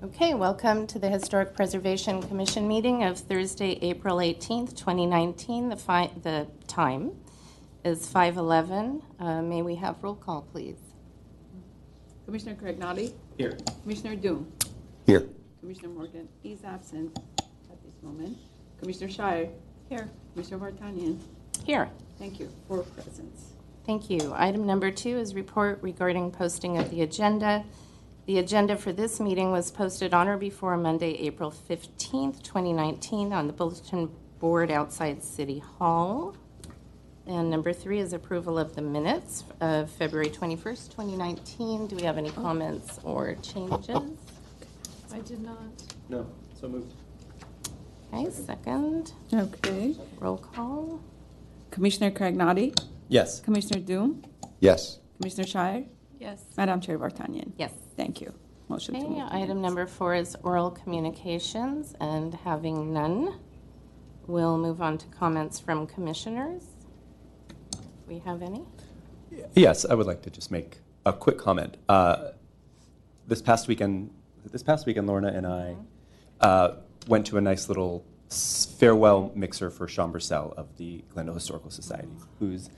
Okay, welcome to the Historic Preservation Commission meeting of Thursday, April 18th, 2019. The time is 5:11. May we have roll call, please? Commissioner Craig-Naughty? Here. Commissioner Doom? Here. Commissioner Morgan is absent at this moment. Commissioner Shire? Here. Commissioner Vartanian? Here. Thank you. 4 presents. Thank you. Item number 2 is report regarding posting of the agenda. The agenda for this meeting was posted on or before Monday, April 15th, 2019 on the bulletin board outside City Hall. And number 3 is approval of the minutes of February 21st, 2019. Do we have any comments or changes? I did not. No. So moved. Okay, second. Okay. Roll call. Commissioner Craig-Naughty? Yes. Commissioner Doom? Yes. Commissioner Shire? Yes. Madam Chair Vartanian? Yes. Thank you. Motion to Okay, move. item number 4 is oral communications, and having none, we'll move on to comments from commissioners. Do we have any? Yes, I would like to just make a quick comment. This past weekend, Lorna and I went to a nice little farewell mixer for Sean Bursell of the Glendale Historical Society, who's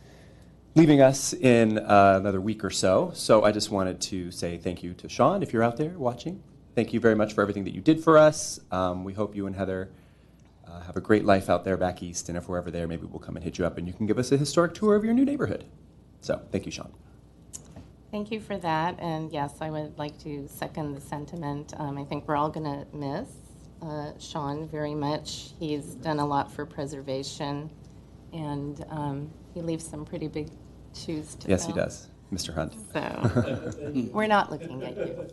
leaving us in another week or so. So I just wanted to say thank you to Sean, if you're out there watching. Thank you very much for everything that you did for us. We hope you and Heather have a great life out there back east, and if we're ever there, maybe we'll come and hit you up and you can give us a historic tour of your new neighborhood. So thank you, Sean. Thank you for that, and yes, I would like to second the sentiment. I think we're all going to miss Sean very much. He's done a lot for preservation, and he leaves some pretty big shoes to fill. Yes, he does, Mr. Hunt. So we're not looking at you.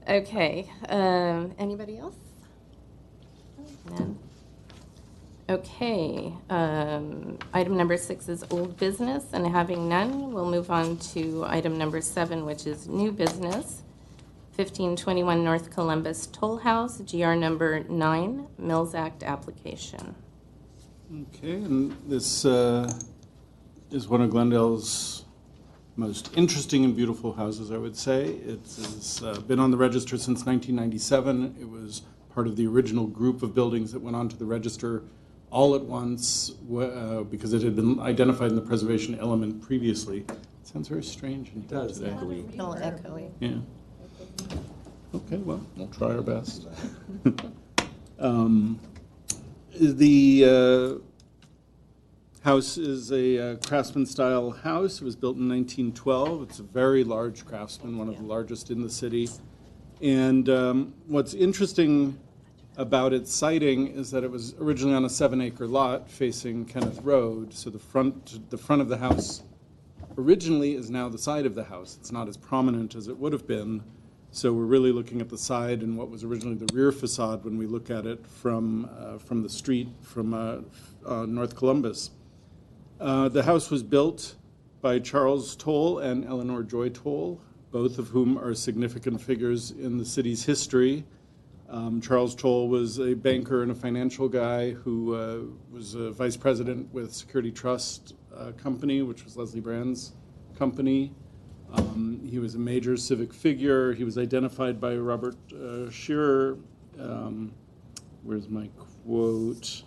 Okay. Anybody else? None. Okay. Item number 6 is old business, and having none, we'll move on to item number 7, which is new business. 1521 North Columbus Toll House, GR number 9, Mills Act application. Okay, and this is one of Glendale's most interesting and beautiful houses, I would say. It's been on the register since 1997. It was part of the original group of buildings that went onto the register all at once because it had been identified in the preservation element previously. It sounds very strange in here today. A little echoey. Yeah. Okay, well, we'll try our best. The house is a craftsman-style house. It was built in 1912. It's a very large craftsman, one of the largest in the city. And what's interesting about its siting is that it was originally on a 7-acre lot facing Kenneth Road. So the front of the house originally is now the side of the house. It's not as prominent as it would have been. So we're really looking at the side and what was originally the rear facade when we look at it from the street from North Columbus. The house was built by Charles Toll and Eleanor Joy Toll, both of whom are significant figures in the city's history. Charles Toll was a banker and a financial guy who was a vice president with Security Trust Company, which was Leslie Brand's company. He was a major civic figure. He was identified by Robert Shearer. Where's my quote?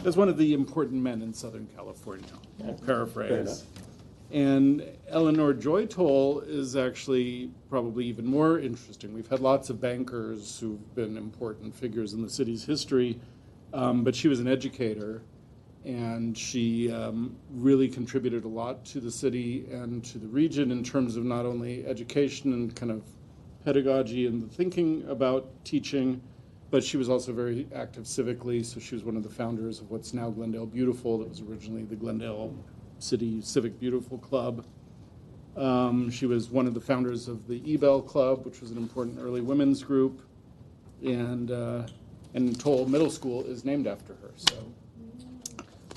As one of the important men in Southern California. I'll paraphrase. And Eleanor Joy Toll is actually probably even more interesting. We've had lots of bankers who've been important figures in the city's history, but she was an educator, and she really contributed a lot to the city and to the region in terms of not only education and kind of pedagogy and the thinking about teaching, but she was also very active civically. So she was one of the founders of what's now Glendale Beautiful, that was originally the Glendale City Civic Beautiful Club. She was one of the founders of the Ebell Club, which was an important early women's group, and Toll Middle School is named after her. So,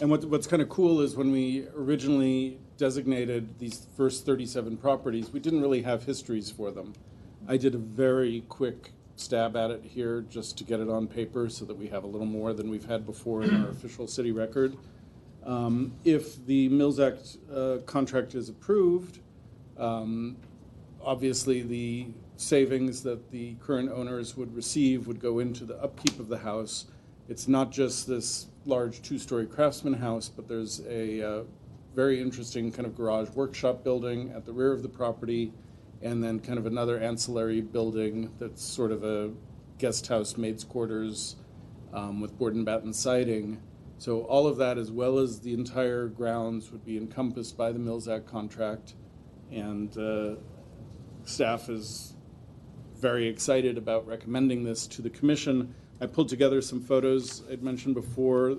and what's kind of cool is when we originally designated these first 37 properties, we didn't really have histories for them. I did a very quick stab at it here just to get it on paper so that we have a little more than we've had before in our official city record. If the Mills Act contract is approved, obviously the savings that the current owners would receive would go into the upkeep of the house. It's not just this large two-story craftsman house, but there's a very interesting kind of garage workshop building at the rear of the property, and then kind of another ancillary building that's sort of a guest house, maid's quarters, with board and batten siding. So all of that, as well as the entire grounds, would be encompassed by the Mills Act contract, and staff is very excited about recommending this to the commission. I pulled together some photos I'd mentioned before.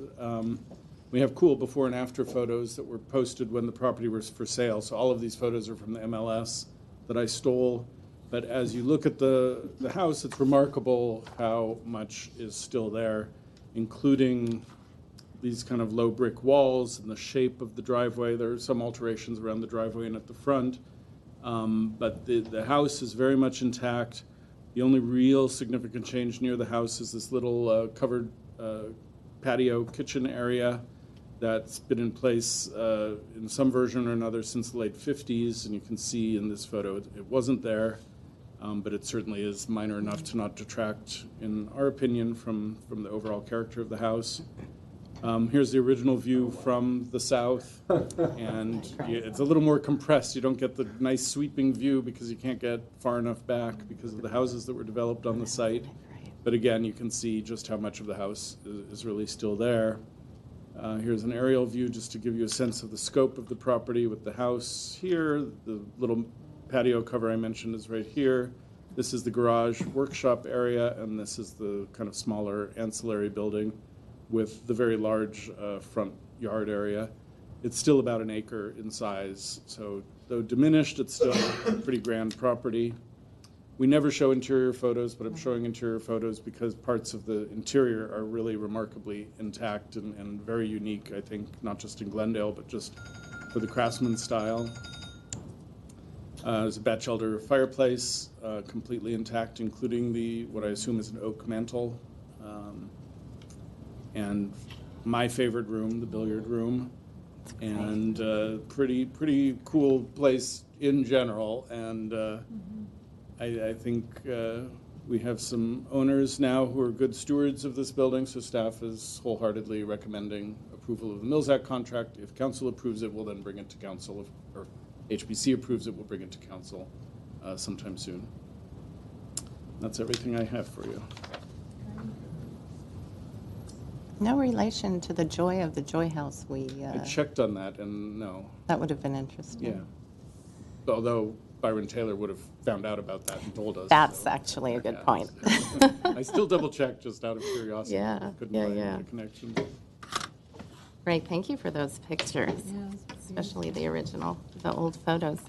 We have cool before and after photos that were posted when the property was for sale. So all of these photos are from the MLS that I stole. But as you look at the house, it's remarkable how much is still there, including these kind of low brick walls and the shape of the driveway. There are some alterations around the driveway and at the front. But the house is very much intact. The only real significant change near the house is this little covered patio kitchen area that's been in place in some version or another since the late 50s. And you can see in this photo it wasn't there, but it certainly is minor enough to not detract, in our opinion, from the overall character of the house. Here's the original view from the south, and it's a little more compressed. You don't get the nice sweeping view because you can't get far enough back because of the houses that were developed on the site. But again, you can see just how much of the house is really still there. Here's an aerial view just to give you a sense of the scope of the property with the house here. The little patio cover I mentioned is right here. This is the garage workshop area, and this is the kind of smaller ancillary building with the very large front yard area. It's still about an acre in size, so though diminished, it's still a pretty grand property. We never show interior photos, but I'm showing interior photos because parts of the interior are really remarkably intact and very unique, I think, not just in Glendale, but just for the craftsman style. There's a Batchelder fireplace, completely intact, including what I assume is an oak mantel. And my favorite room, the billiard room, and pretty cool place in general. And I think we have some owners now who are good stewards of this building, so staff is wholeheartedly recommending approval of the Mills Act contract. If council approves it, we'll then bring it to council. Or HBC approves it, we'll bring it to council sometime soon. That's everything I have for you. No relation to the joy of the Joy House. I checked on that, and no. That would have been interesting. Yeah. Although Byron Taylor would have found out about that and told us. That's actually a good point. I still double-checked just out of curiosity. Yeah, Couldn't yeah, find yeah. the connection. Right, thank you for those pictures, especially the original, the old photos.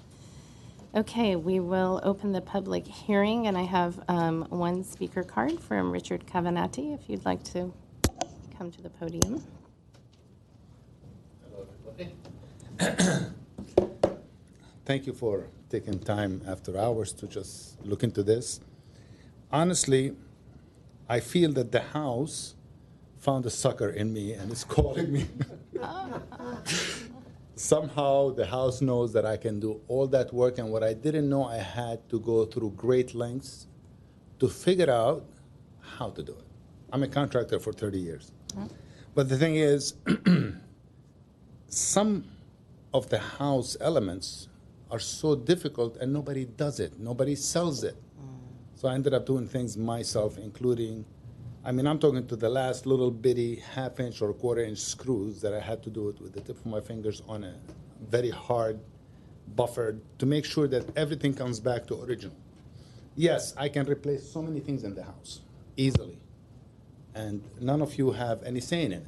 Okay, we will open the public hearing, and I have one speaker card from Richard Cavanati, if you'd like to come to the podium. Hello, everybody. Thank you for taking time after hours to just look into this. Honestly, I feel that the house found a sucker in me and is calling me. Somehow the house knows that I can do all that work, and what I didn't know, I had to go through great lengths to figure out how to do it. I'm a contractor for 30 years. But the thing is, some of the house elements are so difficult and nobody does it. Nobody sells it. So I ended up doing things myself, including, I'm talking to the last little bitty half-inch or quarter-inch screws that I had to do it with the tip of my fingers on a very hard buffer to make sure that everything comes back to original. Yes, I can replace so many things in the house easily, and none of you have any say in it.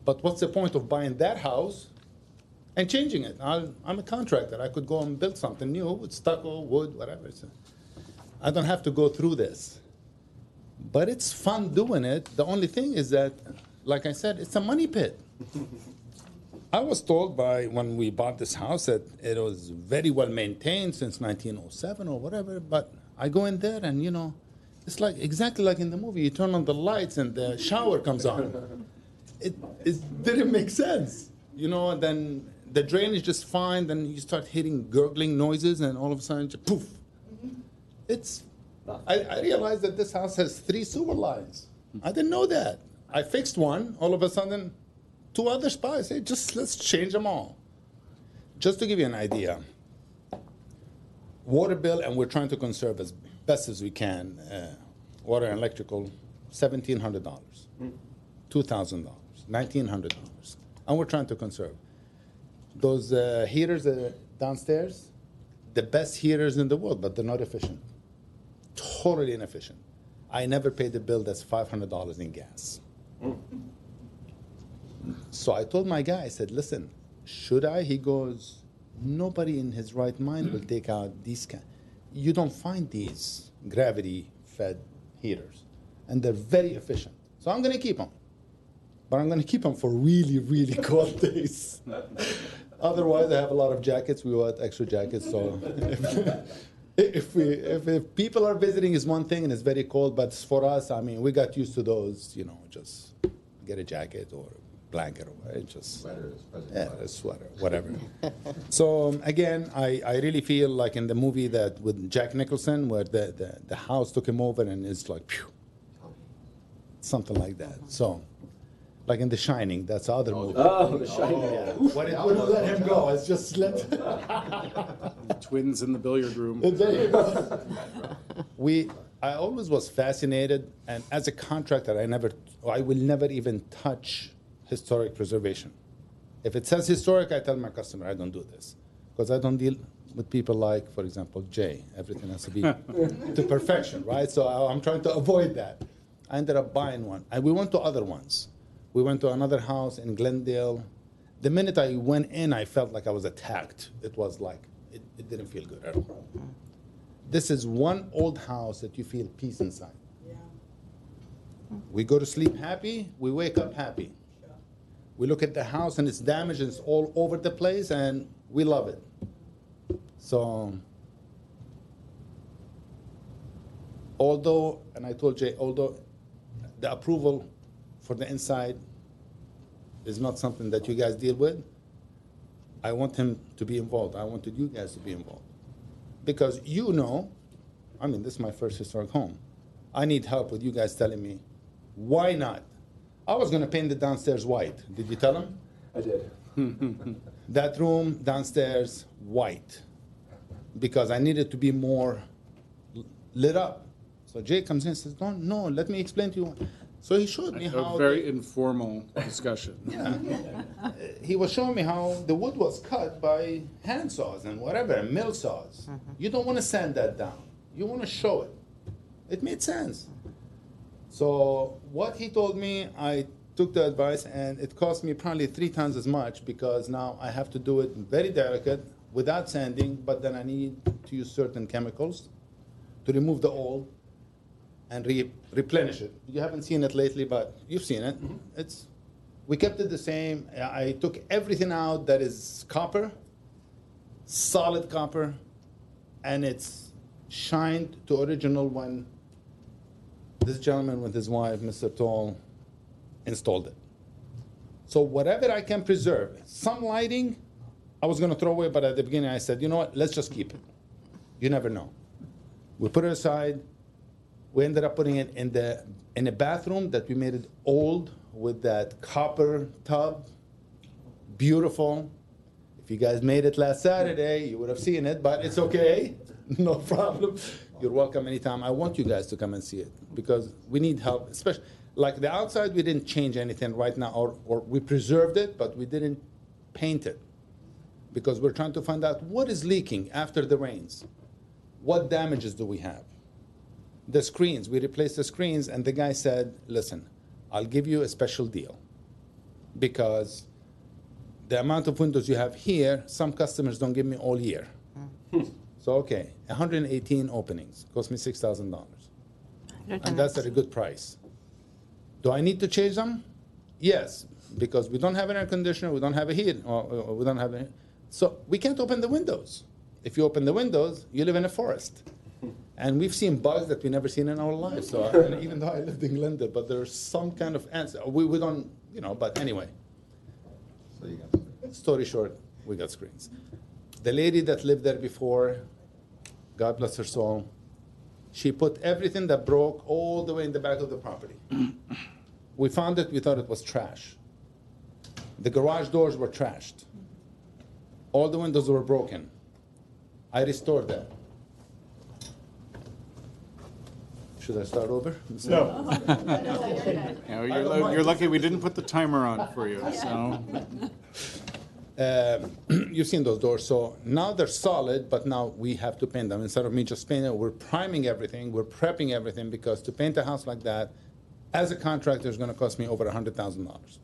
But what's the point of buying that house and changing it? I'm a contractor. I could go and build something new with stucco, wood, whatever. So I don't have to go through this. But it's fun doing it. The only thing is that, like I said, it's a money pit. I was told when we bought this house that it was very well maintained since 1907 or whatever, but I go in there and, it's like exactly like in the movie. You turn on the lights and the shower comes on. It didn't make sense, and then the drain is just fine, then you start hearing gurgling noises and all of a sudden, just poof. It's, I realized that this house has 3 sewer lines. I didn't know that. I fixed one, all of a sudden, 2 other spots. I say, just let's change them all. Just to give you an idea, water bill, and we're trying to conserve as best as we can, water and electrical, $1,700, $2,000, $1,900, and we're trying to conserve. Those heaters downstairs, the best heaters in the world, but they're not efficient. Totally inefficient. I never paid a bill that's $500 in gas. So I told my guy, I said, listen, should I? He goes, nobody in his right mind will take out these you don't find these gravity-fed heaters, and they're very efficient. So I'm going to keep them, but I'm going to keep them for really, really cold days. Otherwise, I have a lot of jackets. We want extra jackets. So if people are visiting, is one thing, and it's very cold. But for us, I mean, we got used to those. You know, just get a jacket or a blanket or whatever. Just Sweater is present. yeah, a sweater, whatever. So again, I really feel like in the movie that with Jack Nicholson, where the house took him over and it's like, phew, something like that. So. Like in The Shining, that's the other movie. Oh, The Shining. Yeah. When it wouldn't let him go, it's just let. Twins in the billiard room. There you go. I always was fascinated, and as a contractor, I will never even touch historic preservation. If it says historic, I tell my customer I don't do this, because I don't deal with people like, for example, Jay. Everything has to be to perfection, right? So I'm trying to avoid that. I ended up buying one, and we went to other ones. We went to another house in Glendale. The minute I went in, I felt like I was attacked. It was like, it didn't feel good at all. This is one old house that you feel peace inside. Yeah. We go to sleep happy, we wake up happy. We look at the house and it's damaged and it's all over the place, and we love it. So, although, and I told Jay, although the approval for the inside is not something that you guys deal with, I want him to be involved. I wanted you guys to be involved. Because you know, I mean, this is my first historic home. I need help with you guys telling me, why not? I was gonna paint the downstairs white. Did you tell him? I did. That room downstairs, white. Because I needed to be more lit up. So Jay comes in and says, no, let me explain to you. So he showed me how. A very informal discussion. Yeah. He was showing me how the wood was cut by hand saws and whatever, and mill saws. You don't want to sand that down. You want to show it. It made sense. So what he told me, I took the advice, and it cost me probably 3 times as much, because now I have to do it very delicate without sanding, but then I need to use certain chemicals to remove the old and replenish it. You haven't seen it lately, but you've seen it. We kept it the same. I took everything out that is copper, solid copper, and it's shined to original when this gentleman with his wife, Mr. Toll, installed it. So whatever I can preserve, some lighting, I was gonna throw away, but at the beginning I said, you know what, let's just keep it. You never know. We put it aside. We ended up putting it in a bathroom that we made it old with that copper tub. Beautiful. If you guys made it last Saturday, you would have seen it, but it's okay. No problem. You're welcome anytime. I want you guys to come and see it, because we need help, especially like the outside. We didn't change anything right now, or we preserved it, but we didn't paint it, because we're trying to find out what is leaking after the rains. What damages do we have? The screens, we replaced the screens, and the guy said, listen, I'll give you a special deal, because the amount of windows you have here, some customers don't give me all year. So, okay, 118 openings, cost me $6,000. And that's at a good price. Do I need to change them? Yes, because we don't have an air conditioner, we don't have a heat, or we don't have a, so we can't open the windows. If you open the windows, you live in a forest. And we've seen bugs that we've never seen in our lives. So even though I lived in Glendale, but there's some kind of ants. We don't, you know, but anyway. So you got Story short, we got screens. The lady that lived there before, God bless her soul, She put everything that broke all the way in the back of the property. We found it, we thought it was trash. The garage doors were trashed. All the windows were broken. I restored that. Should I start over? No. You're lucky we didn't put the timer on for you, so. You've seen those doors, so now they're solid, but now we have to paint them. Instead of me just painting it, we're priming everything, we're prepping everything, because to paint a house like that, as a contractor, is gonna cost me over $100,000.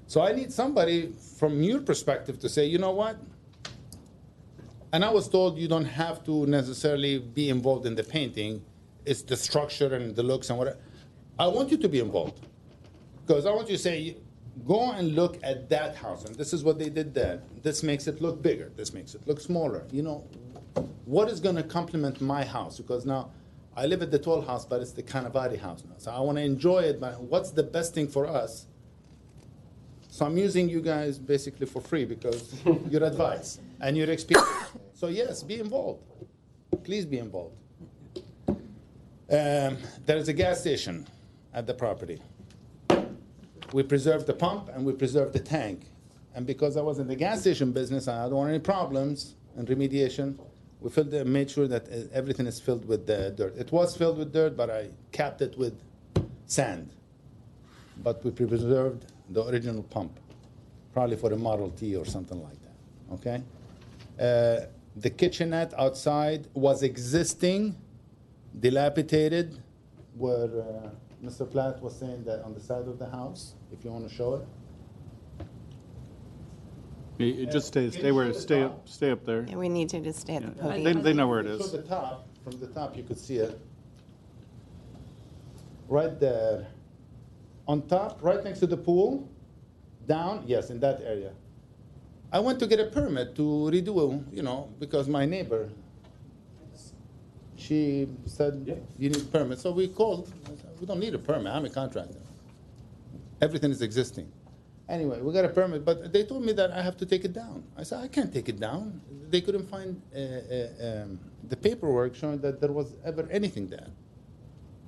So I need somebody from your perspective to say, you know what? And I was told you don't have to necessarily be involved in the painting, it's the structure and the looks and whatever. I want you to be involved, because I want you to say, go and look at that house, and this is what they did there. This makes it look bigger. This makes it look smaller. You know, what is going to complement my house? Because now I live at the tall house, but it's the Canavati house now. So I want to enjoy it, but what's the best thing for us? So I'm using you guys basically for free because your advice and your experience. So yes, be involved. Please be involved. There is a gas station at the property. We preserved the pump and we preserved the tank. And because I was in the gas station business, I don't want any problems and remediation. We made sure that everything is filled with dirt. It was filled with dirt, but I capped it with sand. But we preserved the original pump, probably for a Model T or something like that, okay? The kitchenette outside was existing, dilapidated, where Mr. Platt was saying that on the side of the house, if you want to show it. Just stay up there. Yeah, we need you to stay at the podium. They know where it Show is. the top, from the top you could see it. Right there. On top, right next to the pool, down, yes, in that area. I went to get a permit to redo, you know, because my neighbor, she said, you need a permit. So we called. I said, we don't need a permit. I'm a contractor. Everything is existing. Anyway, we got a permit, but they told me that I have to take it down. I said, I can't take it down. They couldn't find the paperwork showing that there was ever anything there.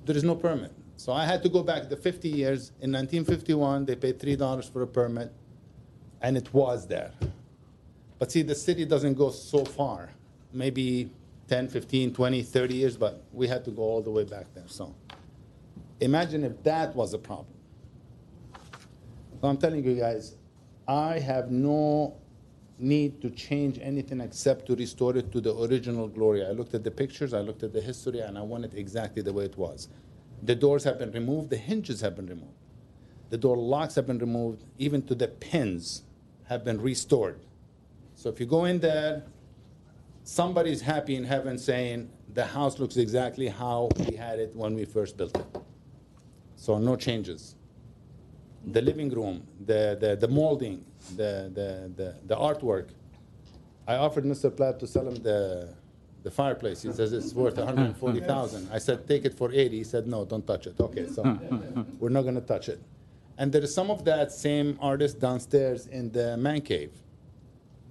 There is no permit. So I had to go back the 50 years. In 1951, they paid $3 for a permit, and it was there. But see, the city doesn't go so far. Maybe 10, 15, 20, 30 years, but we had to go all the way back there. So imagine if that was a problem. So I'm telling you guys, I have no need to change anything except to restore it to the original glory. I looked at the pictures, I looked at the history, and I want it exactly the way it was. The doors have been removed, the hinges have been removed. The door locks have been removed, even to the pins have been restored. So if you go in there, somebody's happy in heaven saying, the house looks exactly how we had it when we first built it. So no changes. The living room, the molding, the artwork. I offered Mr. Platt to sell him the fireplace. He says it's worth $140,000. I said, take it for 80. He said, no, don't touch it. Okay, so we're not going to touch it. And there is some of that same artist downstairs in the man cave.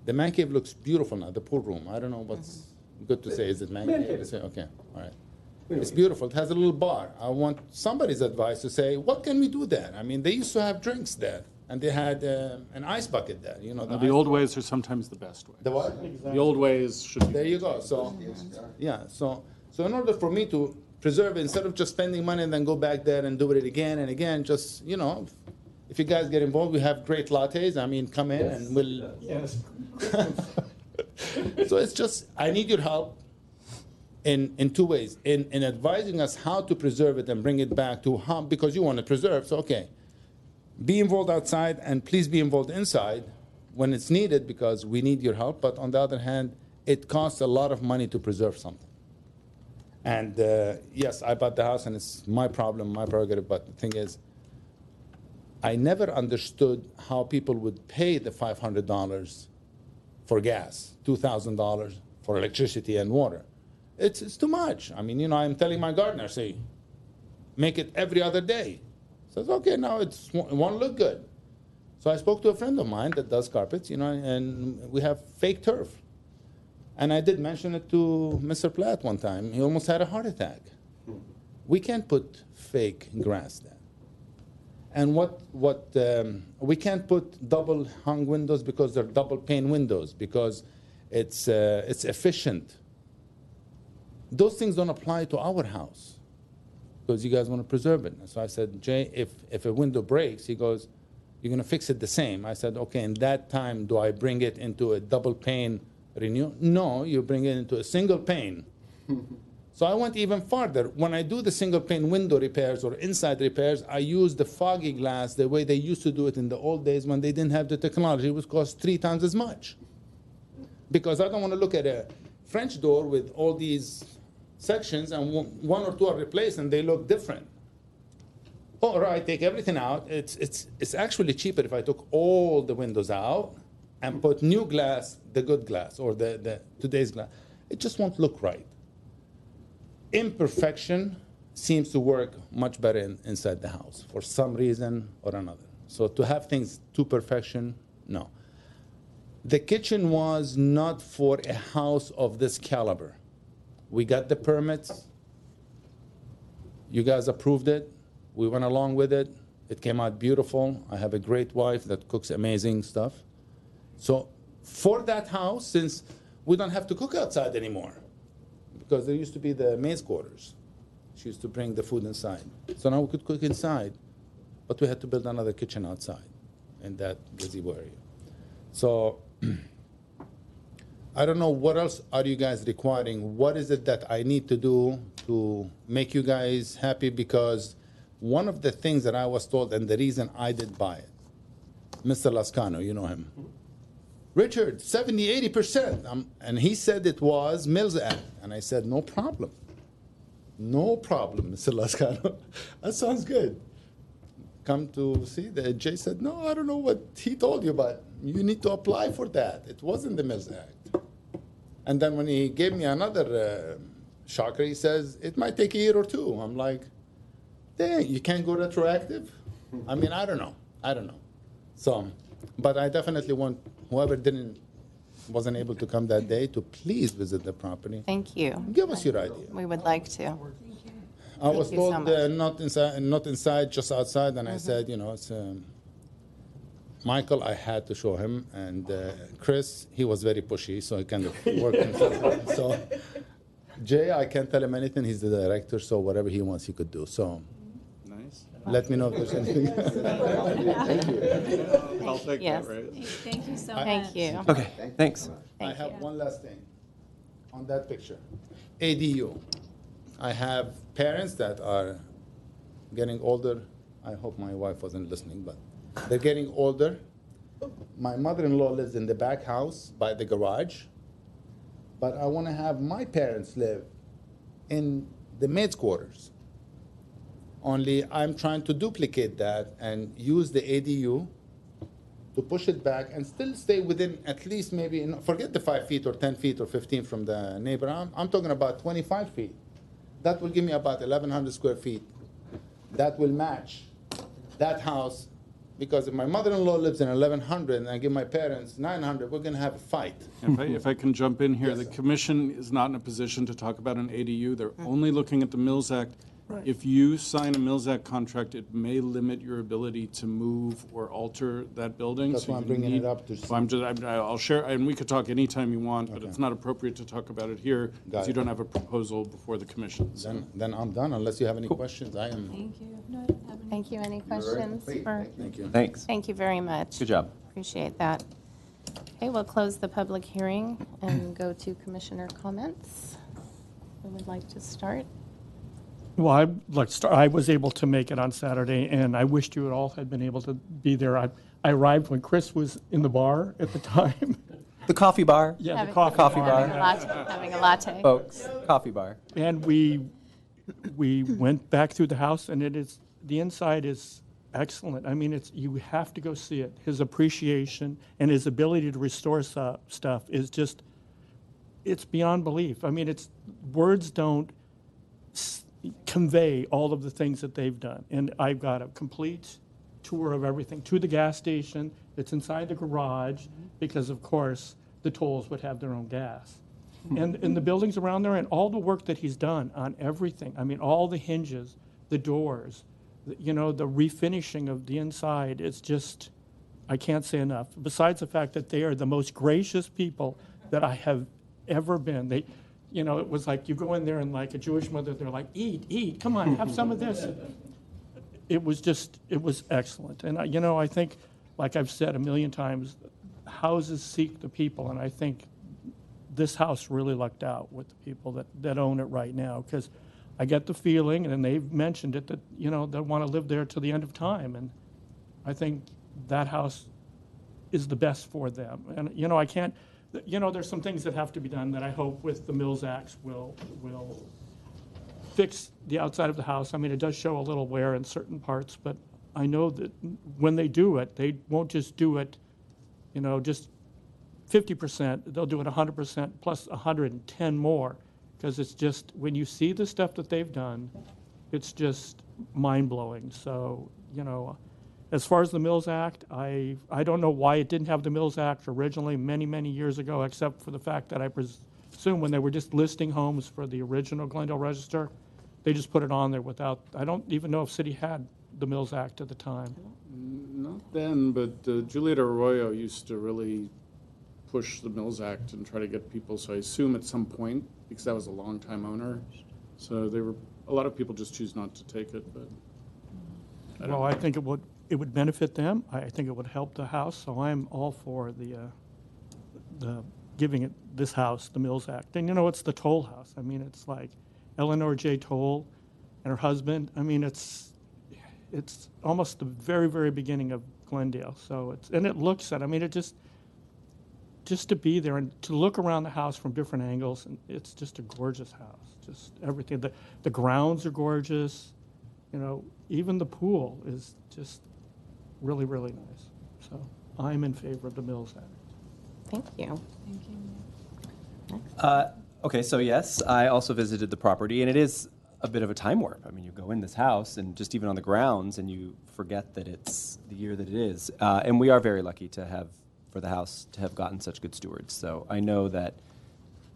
The man cave looks beautiful now, the pool room. I don't know what's good to say. Is it man cave? Okay, all right. It's beautiful. It has a little bar. I want somebody's advice to say, what can we do there? I mean, they used to have drinks there, and they had an ice bucket there. You know, The old ways are sometimes the best way. The what? The old ways should be. There you go. So, yeah. So in order for me to preserve it, instead of just spending money and then go back there and do it again and again, just, you know, if you guys get involved, we have great lattes. I mean, come in and we'll. Yes. So it's just, I need your help in two ways. In advising us how to preserve it and bring it back to how, because you want to preserve. So, okay, be involved outside and please be involved inside when it's needed because we need your help. But on the other hand, it costs a lot of money to preserve something. And yes, I bought the house and it's my problem, my prerogative. But the thing is, I never understood how people would pay the $500 for gas, $2,000 for electricity and water. It's too much. I mean, you know, I'm telling my gardener, say, make it every other day. Says, okay, now it won't look good. So I spoke to a friend of mine that does carpets, you know, and we have fake turf. And I did mention it to Mr. Platt one time. He almost had a heart attack. We can't put fake grass there. And we can't put double hung windows because they're double pane windows because it's efficient. Those things don't apply to our house because you guys want to preserve it. So I said, Jay, if a window breaks, he goes, you're going to fix it the same. I said, okay, in that time, do I bring it into a double pane renew? No, you bring it into a single pane. So I went even farther. When I do the single pane window repairs or inside repairs, I use the foggy glass the way they used to do it in the old days when they didn't have the technology. It would cost 3 times as much. Because I don't want to look at a French door with all these sections and one or two are replaced and they look different. Or I take everything out. It's actually cheaper if I took all the windows out and put new glass, the good glass, or the today's glass. It just won't look right. Imperfection seems to work much better inside the house for some reason or another. So to have things to perfection, no. The kitchen was not for a house of this caliber. We got the permits. You guys approved it. We went along with it. It came out beautiful. I have a great wife that cooks amazing stuff. So for that house, since we don't have to cook outside anymore, because there used to be the maid's quarters. She used to bring the food inside. So now we could cook inside, but we had to build another kitchen outside in that gazebo area. So I don't know what else are you guys requiring. What is it that I need to do to make you guys happy? Because one of the things that I was told, and the reason I did buy it, Mr. Lascano, you know him. Richard, 70, 80%. And he said it was Mills Act. And I said, no problem. No problem, Mr. Lascano. That sounds good. Come to see that. Jay said, no, I don't know what he told you, but you need to apply for that. It wasn't the Mills Act. And then when he gave me another shocker, he says, it might take a year or two. I'm like, dang, you can't go retroactive? I mean, I don't know. So, but I definitely want whoever wasn't able to come that day to please visit the property. Thank you. Give us your idea. We would like to. I was you so told much. not inside, just outside, and I said, you know, it's Michael. I had to show him, and Chris, he was very pushy, so he kind of worked himself. So Jay, I can't tell him anything. He's the director, so whatever he wants, he could do. So. Nice. Let me know if there's anything. Thank you. I'll take Yes. that, right? Thank you so much. Thank you. Okay, thanks. I have one last thing on that picture. ADU. I have parents that are getting older. I hope my wife wasn't listening, but they're getting older. My mother-in-law lives in the back house by the garage, but I want to have my parents live in the maid's quarters. Only I'm trying to duplicate that and use the ADU to push it back and still stay within at least maybe, forget the 5 feet or 10 feet or 15 from the neighbor. I'm talking about 25 feet. That will give me about 1,100 square feet. That will match that house, because if my mother-in-law lives in 1,100 and I give my parents 900, we're going to have a fight. If I can jump in here, Yes, the sir. commission is not in a position to talk about an ADU. They're only looking at the Mills Act. If you sign a Mills Act contract, it may limit your ability to move or alter that building. That's so why I'm you bringing need- it up to So I'll share, and we could talk anytime you want, but Okay. it's not appropriate to talk about it here Got because you it. don't have a proposal before the commission. So- Then I'm done, unless you have any questions. I am. Thank you. No, I don't have any. Thank you. Any You're very questions? complete. for- Thank you. Thanks. Thank you very much. Good job. Appreciate that. Okay, we'll close the public hearing and go to commissioner comments. Who would like to start? Well, I'd like to start. I was able to make it on Saturday, and I wished you all had been able to be there. I arrived when Chris was in the bar at the time. The coffee bar, Yeah, the Having- coffee bar. Having a latte. folks, coffee bar. And we went back through the house, and the inside is excellent. I mean, you have to go see it. His appreciation and his ability to restore stuff is just, it's beyond belief. I mean, words don't convey all of the things that they've done. And I've got a complete tour of everything to the gas station that's inside the garage, because of course the tolls would have their own gas. And the buildings around there and all the work that he's done on everything. I mean, all the hinges, the doors, you know, the refinishing of the inside. It's just, I can't say enough. Besides the fact that they are the most gracious people that I have ever been. They, you know, it was like you go in there and like a Jewish mother, they're like, eat, come on, have some of this. It was excellent. And, you know, I think, like I've said a million times, houses seek the people, and I think this house really lucked out with the people that own it right now, because I get the feeling, and they've mentioned it, that, you know, they want to live there till the end of time, and I think that house is the best for them. And, you know, I can't, you know, there's some things that have to be done that I hope with the Mills Act will fix the outside of the house. I mean, it does show a little wear in certain parts, but I know that when they do it, they won't just do it, you know, just 50%. They'll do it 100% plus 110 more, because it's just, when you see the stuff that they've done, it's just mind-blowing. So, you know, as far as the Mills Act, I don't know why it didn't have the Mills Act originally many, many years ago, except for the fact that I presume when they were just listing homes for the original Glendale Register, they just put it on there without, I don't even know if city had the Mills Act at the time. Not then, but Julieta Arroyo used to really push the Mills Act and try to get people, so I assume at some point, because that was a long-time owner, so a lot of people just choose not to take it, but I don't Well, know. I think it would benefit them. I think it would help the house, so I'm all for the giving it this house, the Mills Act. And, you know, it's the Toll House. I mean, it's like Eleanor J. Toll and her husband. I mean, it's almost the very, very beginning of Glendale. So and it looks at, I mean, it just to be there and to look around the house from different angles, and it's just a gorgeous house. Just everything. The grounds are gorgeous. You know, even the pool is just really, really nice. So I'm in favor of the Mills Act. Thank you. Thank you. Okay, so yes, I also visited the property, and it is a bit of a time warp. I mean, you go in this house, and just even on the grounds, and you forget that it's the year that it is. And we are very lucky for the house to have gotten such good stewards. So I know that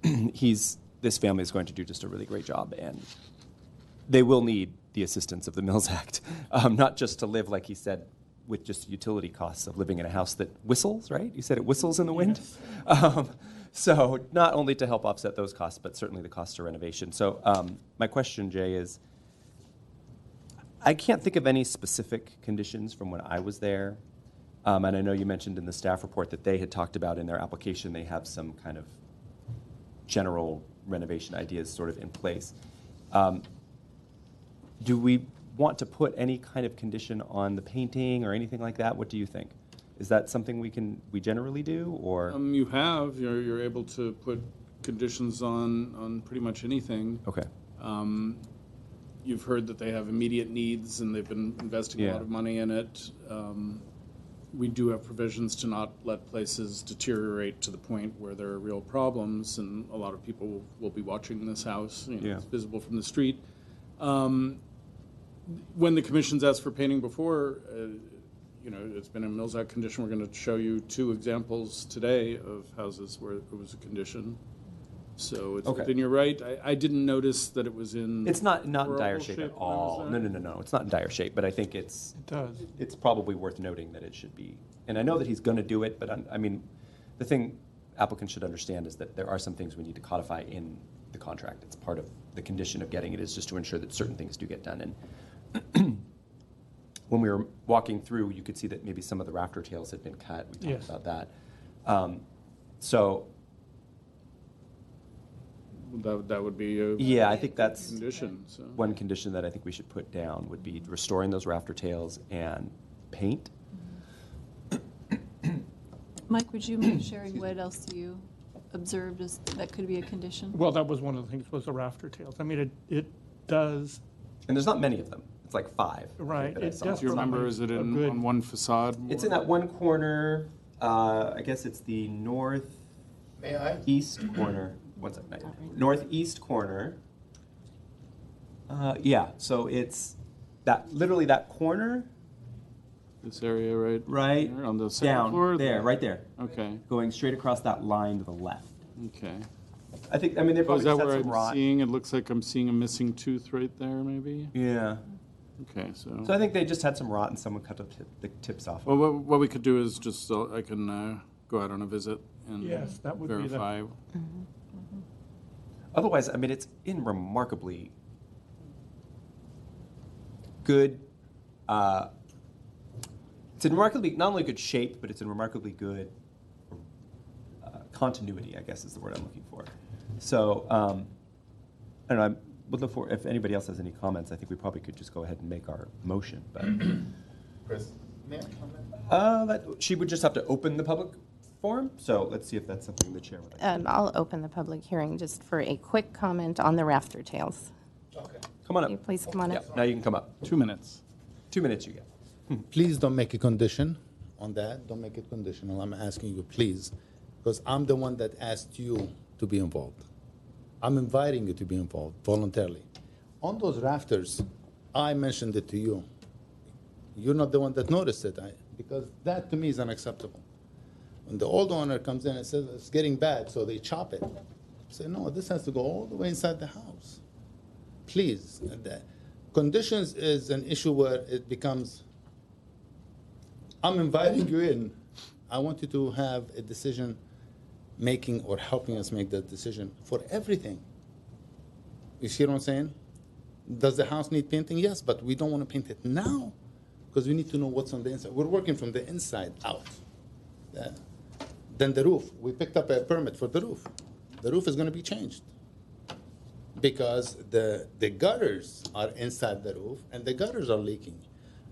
this family is going to do just a really great job, and they will need the assistance of the Mills Act, not just to live, like he said, with just utility costs of living in a house that whistles, right? You said it whistles in the wind? So not only to help offset those costs, but certainly the cost of renovation. So my question, Jay, is I can't think of any specific conditions from when I was there. And I know you mentioned in the staff report that they had talked about in their application they have some kind of general renovation ideas sort of in place. Do we want to put any kind of condition on the painting or anything like that? What do you think? Is that something we generally do, or? You're able to put conditions on pretty much anything. Okay. You've heard that they have immediate needs, and they've been investing a Yeah. lot of money in it. We do have provisions to not let places deteriorate to the point where there are real problems, and a lot of people will be watching this house. You know, Yeah. It's visible from the street. When the commission's asked for painting before, you know, it's been a Mills Act condition. We're going to show you 2 examples today of houses where it was a condition. So it's Okay. within your right. I didn't notice that it was in. It's not in dire horrible shape at when I was all. there. No. It's not in dire shape, but I think It does. it's probably worth noting that it should be. And I know that he's going to do it, but I mean, the thing applicants should understand is that there are some things we need to codify in the contract. It's part of the condition of getting it, is just to ensure that certain things do get done. And when we were walking through, you could see that maybe some of the rafter tails had been cut. We talked Yes. about that. So That would be a yeah, I think that's condition. So. one condition that I think we should put down would be restoring those rafter tails and paint. Mike, would you mind sharing what else you observed as that could be a condition? Well, that was one of the things, was the rafter tails. I mean, it does, And there's not many of them. It's like 5. I think, Right, that I it saw. does Do you remember, is it A in, good- on one facade? It's in that one corner. I guess it's the northeast May I? corner. What's that? Northeast corner. Yeah. So it's literally that corner, This area, right? right Here on the second down floor? there, right there, Okay, going straight across that line to the left. okay. I think, I mean, they Oh, probably is that just had where some I'm rot. seeing, it looks like I'm seeing a missing tooth right there, maybe? Yeah. Okay, so. So I think they just had some rot and someone cut the tips off. Well, what we could do is just, I can go out on a visit and Yes, that would be the- verify. Otherwise, I mean, it's in remarkably good, it's in remarkably, not only good shape, but it's in remarkably good continuity, I guess is the word I'm looking for. So, I don't know, I would look for, if anybody else has any comments, I think we probably could just go ahead and make our motion, but. Chris, may I comment? She would just have to open the public forum, so let's see if that's something the chair would like. I'll open the public hearing just for a quick comment on the rafter tails. Okay. Come on Can you up. please come on Yeah, up? now you can come up. 2 minutes. 2 minutes you get. Please don't make a condition on that. Don't make it conditional. I'm asking you, please, because I'm the one that asked you to be involved. I'm inviting you to be involved voluntarily. On those rafters, I mentioned it to you. You're not the one that noticed it, because that to me is unacceptable. When the old owner comes in and says it's getting bad, so they chop it. I say, no, this has to go all the way inside the house. Please. Conditions is an issue where it becomes, I'm inviting you in. I want you to have a decision making or helping us make that decision for everything. You see what I'm saying? Does the house need painting? Yes, but we don't want to paint it now because we need to know what's on the inside. We're working from the inside out. Then the roof. We picked up a permit for the roof. The roof is going to be changed because the gutters are inside the roof and the gutters are leaking,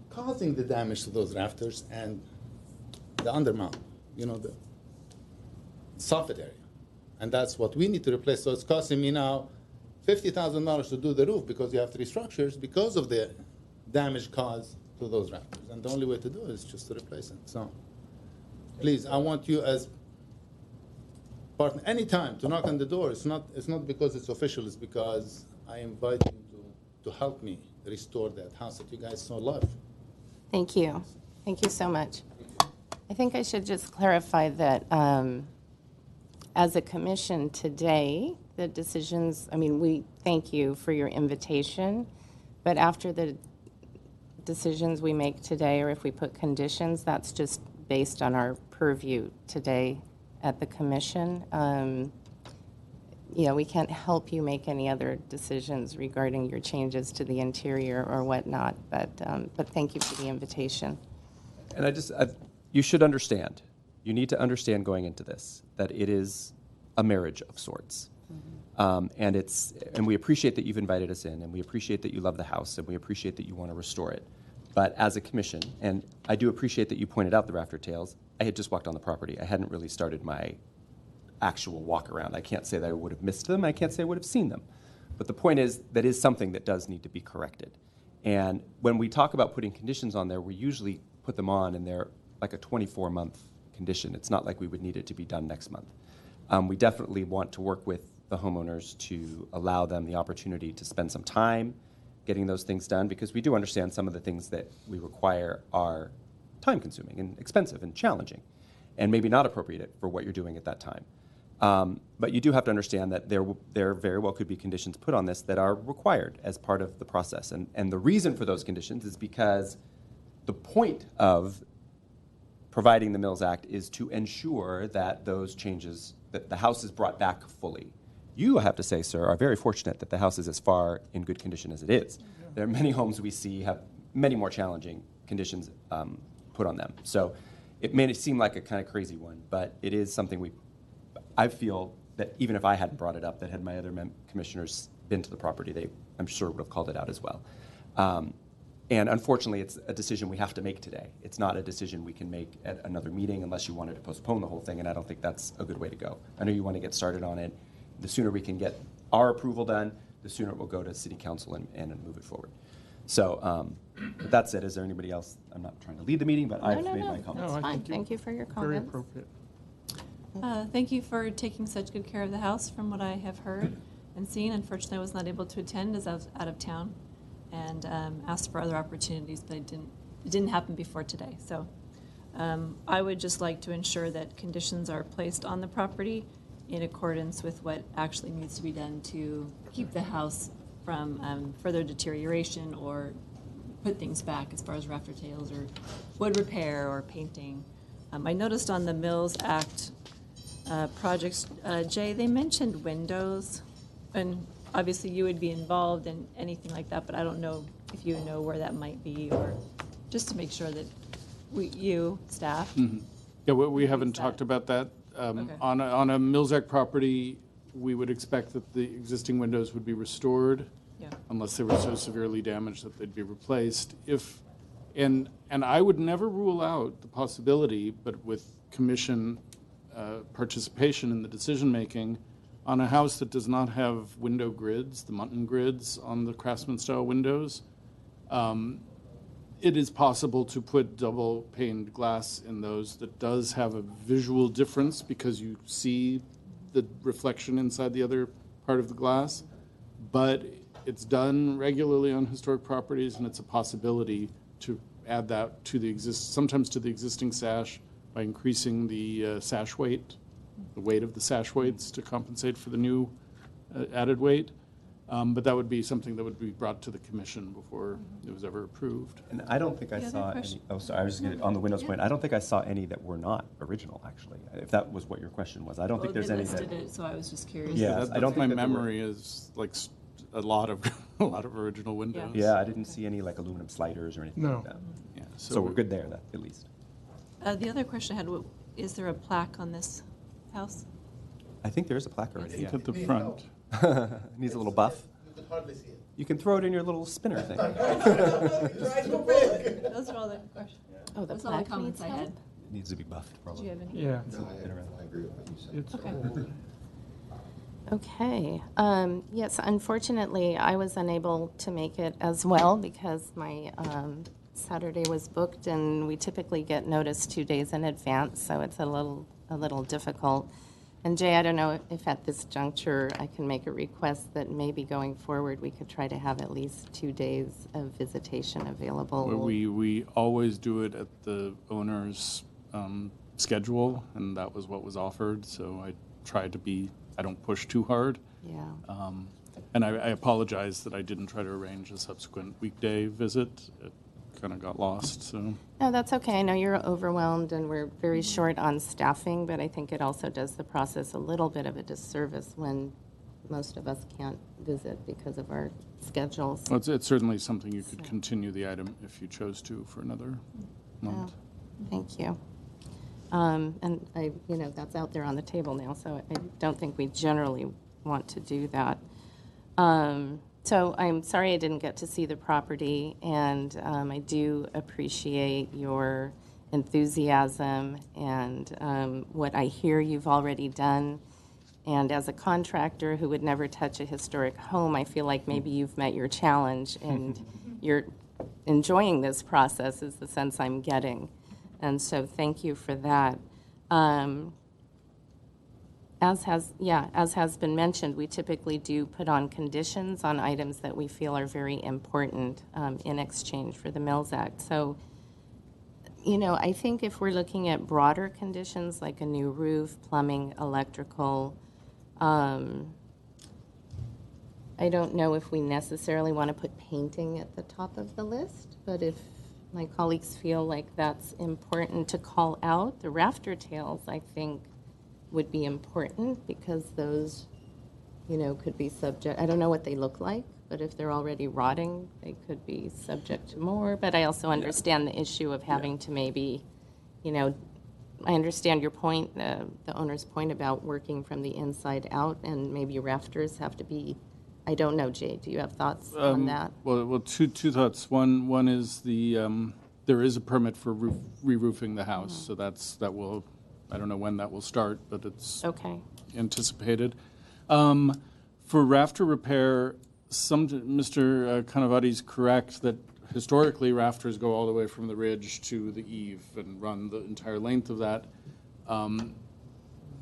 causing the damage to those rafters and the undermount, the soffit area. And that's what we need to replace. So it's costing me now $50,000 to do the roof because you have 3 structures because of the damage caused to those rafters. And the only way to do it is just to replace it. So please, I want you as partner, anytime to knock on the door. It's not because it's official, it's because I invite you to help me restore that house that you guys so love. Thank you. Thank you so much. I think I should just clarify that as a commission today, the decisions, we thank you for your invitation, but after the decisions we make today, or if we put conditions, that's just based on our purview today at the commission. We can't help you make any other decisions regarding your changes to the interior or whatnot, but thank you for the invitation. And you should understand, you need to understand going into this, that it is a marriage of sorts. And we appreciate that you've invited us in, and we appreciate that you love the house, and we appreciate that you want to restore it. But as a commission, and I do appreciate that you pointed out the rafter tails, I had just walked on the property. I hadn't really started my actual walk around. I can't say that I would have missed them. I can't say I would have seen them. But the point is, that is something that does need to be corrected. And when we talk about putting conditions on there, we usually put them on and they're like a 24-month condition. It's not like we would need it to be done next month. We definitely want to work with the homeowners to allow them the opportunity to spend some time getting those things done, because we do understand some of the things that we require are time-consuming and expensive and challenging, and maybe not appropriate for what you're doing at that time. But you do have to understand that there very well could be conditions put on this that are required as part of the process. And the reason for those conditions is because the point of providing the Mills Act is to ensure that those changes, that the house is brought back fully. You, I have to say, sir, are very fortunate that the house is as far in good condition as it is. There are many homes we see have many more challenging conditions put on them. So it may seem like a kind of crazy one, but it is something I feel that even if I hadn't brought it up, that had my other commissioners been to the property, I'm sure would have called it out as well. And unfortunately, it's a decision we have to make today. It's not a decision we can make at another meeting unless you wanted to postpone the whole thing, and I don't think that's a good way to go. I know you want to get started on it. The sooner we can get our approval done, the sooner it will go to City Council and move it forward. So with that said, is there anybody else? I'm not trying to lead the meeting, but I've made my comments. That's I fine. think Thank you for your Very comments. appropriate. Thank you for taking such good care of the house from what I have heard and seen. Unfortunately, I was not able to attend as I was out of town and asked for other opportunities, but it didn't happen before today. So I would just like to ensure that conditions are placed on the property in accordance with what actually needs to be done to keep the house from further deterioration or put things back as far as rafter tails or wood repair or painting. I noticed on the Mills Act projects, Jay, they mentioned windows, and obviously you would be involved in anything like that, but I don't know if you know where that might be, or just to make sure that you, staff. Yeah, we haven't Fix that. talked about that. Okay. On a Mills Act property, we would expect that the existing windows would be restored Yeah. unless they were so severely damaged that they'd be replaced. And I would never rule out the possibility, but with commission participation in the decision-making, on a house that does not have window grids, the Mutton grids on the Craftsman-style windows, it is possible to put double-paned glass in those that does have a visual difference because you see the reflection inside the other part of the glass. But it's done regularly on historic properties, and it's a possibility to add that to sometimes to the existing sash by increasing the sash weight, the weight of the sash weights to compensate for the new added weight. But that would be something that would be brought to the commission before it was ever approved. And I don't think I Any other saw any, question? oh, sorry, I was just going to, on the Windows point, I don't think I saw any that were not original, actually, if that was what your question was. I don't think there's They any that. listed it, so I was just curious. Yeah. That's I don't my think that there were- memory is like a lot of a lot of original windows. Yeah, I didn't see any like aluminum sliders or anything No. like that. Yeah, So we're good there, at least. The other question I had, is there a plaque on this house? I think there is a plaque I already, think yeah. at the front. Needs a little buff. You could hardly see it. You can throw it in your little spinner thing. Those are all the questions. Oh, the Those are all the plaque comments needs I had. help? It needs to be buffed, Did probably. you have any? Yeah, No, I agree with what you said. it's Okay. old. Okay. Yes, unfortunately, I was unable to make it as well because my Saturday was booked, and we typically get notice 2 days in advance, so it's a little difficult. And Jay, I don't know if at this juncture I can make a request that maybe going forward we could try to have at least 2 days of visitation available. Where we always do it at the owner's schedule, and that was what was offered. So I tried to I don't push too hard. Yeah. And I apologize that I didn't try to arrange a subsequent weekday visit. It kind of got lost, so. No, that's okay. I know you're overwhelmed and we're very short on staffing, but I think it also does the process a little bit of a disservice when most of us can't visit because of our schedules. Well, it's certainly something you could continue the item if you chose to for another month. Thank you. And that's out there on the table now, so I don't think we generally want to do that. So I'm sorry I didn't get to see the property, and I do appreciate your enthusiasm and what I hear you've already done. And as a contractor who would never touch a historic home, I feel like maybe you've met your challenge and you're enjoying this process is the sense I'm getting. And so thank you for that. As has been mentioned, we typically do put on conditions on items that we feel are very important in exchange for the Mills Act. So, I think if we're looking at broader conditions like a new roof, plumbing, electrical, I don't know if we necessarily want to put painting at the top of the list, but if my colleagues feel like that's important to call out, the rafter tails, I think, would be important because those, could be subject, I don't know what they look like, but if they're already rotting, they could be subject to more. But I also understand the issue of having to maybe, I understand your point, the owner's point about working from the inside out, and maybe rafters have to be, I don't know, Jay, do you have thoughts on that? Well, two thoughts. One is there is a permit for re-roofing the house, so that will, I don't know when that will start, but it's Okay. anticipated. For rafter repair, Mr. Kanavati's correct that historically rafters go all the way from the ridge to the eave and run the entire length of that.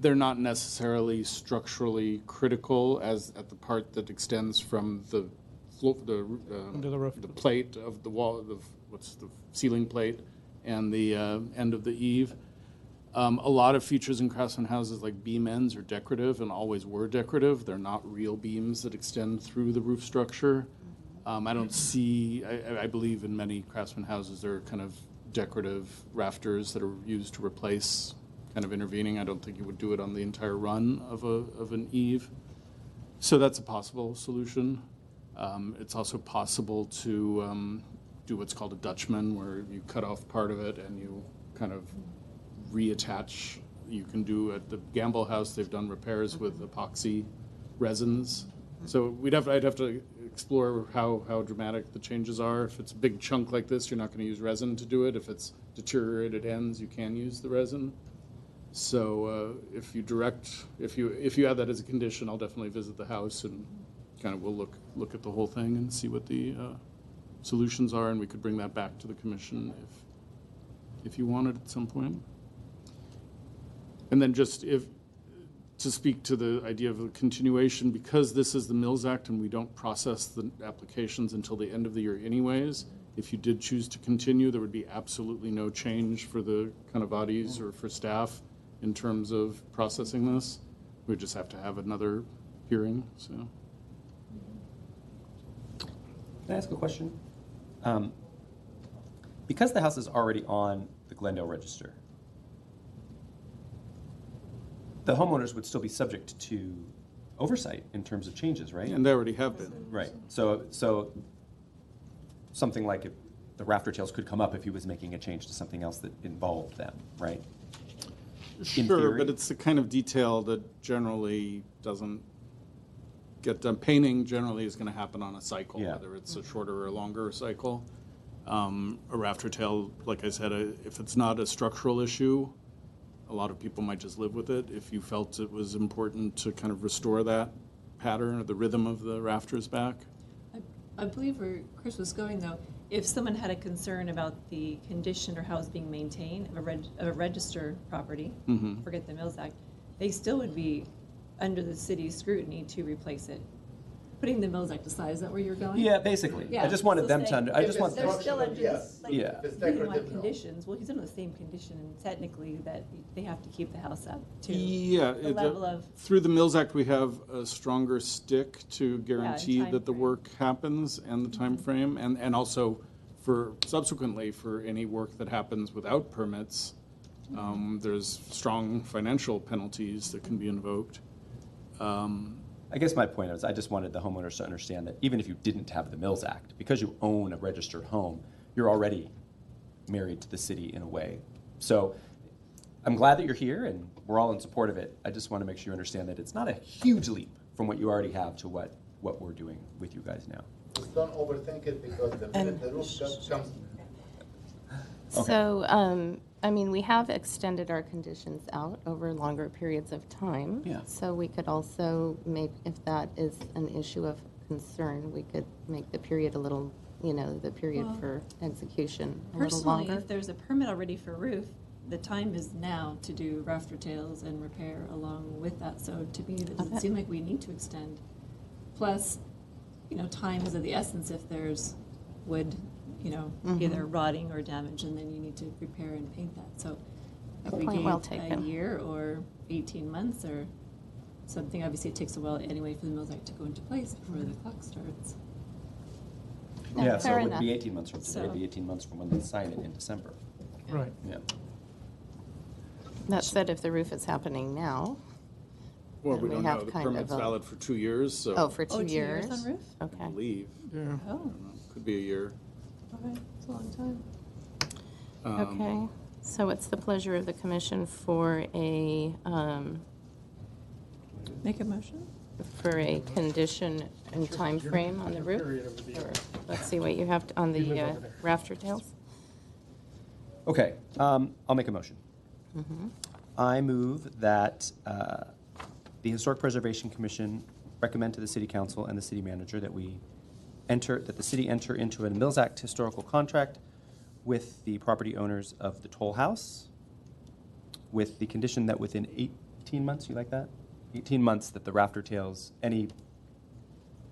They're not necessarily structurally critical as at the part that extends from the Under the roof. the plate of the wall, the ceiling plate, and the end of the eave. A lot of features in craftsman houses like beam ends are decorative and always were decorative. They're not real beams that extend through the roof structure. I don't see, I believe in many craftsman houses, there are kind of decorative rafters that are used to replace kind of intervening. I don't think you would do it on the entire run of an eave. So that's a possible solution. It's also possible to do what's called a Dutchman, where you cut off part of it and you kind of reattach. You can do at the Gamble House, they've done repairs with epoxy resins. So I'd have to explore how dramatic the changes are. If it's a big chunk like this, you're not going to use resin to do it. If it's deteriorated ends, you can use the resin. So if you add that as a condition, I'll definitely visit the house and kind of we'll look at the whole thing and see what the solutions are, and we could bring that back to the commission if you wanted at some point. And then just to speak to the idea of a continuation, because this is the Mills Act and we don't process the applications until the end of the year anyways, if you did choose to continue, there would be absolutely no change for the Canavadis or for staff in terms of processing this. We just have to have another hearing, so. Can I ask a question? Because the house is already on the Glendale Register, the homeowners would still be subject to oversight in terms of changes, right? And they already have been. Right. So something like the rafter tails could come up if he was making a change to something else that involved them, right? Sure, but it's the kind of detail that generally doesn't get done. Painting generally is going to happen on a cycle, Yeah. whether it's a shorter or a longer cycle. A rafter tail, like I said, if it's not a structural issue, a lot of people might just live with it. If you felt it was important to kind of restore that pattern or the rhythm of the rafters back. I believe where Chris was going, though, if someone had a concern about the condition or how it's being maintained of a registered property, forget the Mills Act, they still would be under the city's scrutiny to replace it. Putting the Mills Act aside, is that where you're going? Yeah, basically. Yeah, I just wanted so them to say- under, I just want. They're still under Yes. this, like, Yeah. If it's you want decorative, no. conditions. Well, he's under the same condition, and technically that they have to keep the house up to Yeah, the level of. through the Mills Act, we have a stronger stick to guarantee that the timeframe. work happens and the time frame, and also for subsequently for any work that happens without permits, there's strong financial penalties that can be invoked. I guess my point is I just wanted the homeowners to understand that even if you didn't have the Mills Act, because you own a registered home, you're already married to the city in a way. So I'm glad that you're here and we're all in support of it. I just want to make sure you understand that it's not a huge leap from what you already have to what we're doing with you guys now. Just don't overthink it, because the minute the roof comes, Okay. So, we have extended our conditions out over longer periods of time. Yeah. So we could also make, if that is an issue of concern, we could make the period a little, the period Well, for execution a little Personally, longer. if there's a permit already for roof, the time is now to do rafter tails and repair along with that. So to me, it doesn't Okay. seem like we need to extend. Plus, time is of the essence if there's wood, either rotting or damaged, and then you need to repair and paint that. So if we Point gave well a taken. year or 18 months or something, obviously it takes a while anyway for the Mills Act to go into place before the clock starts. Yeah, so fair it would enough. be 18 months from today, it'd So- be 18 months from when they sign it in December. Right. Yeah. That said, if the roof is happening now, Well, And we we don't have know. The kind of permit's a- valid for 2 years, so. for 2 2 years years. on roof? I Okay. believe. Yeah. Oh, Could be a year. okay, it's a long time. Okay. So it's the pleasure of the commission for a, Make a motion? condition and time frame on the roof? Or let's see what you have on the rafter tails. Okay, I'll make a motion. I move that the Historic Preservation Commission recommend to the City Council and the City Manager that the city enter into a Mills Act historical contract with the property owners of the Toll House, with the condition that within 18 months, you like that? 18 months that the rafter tails, any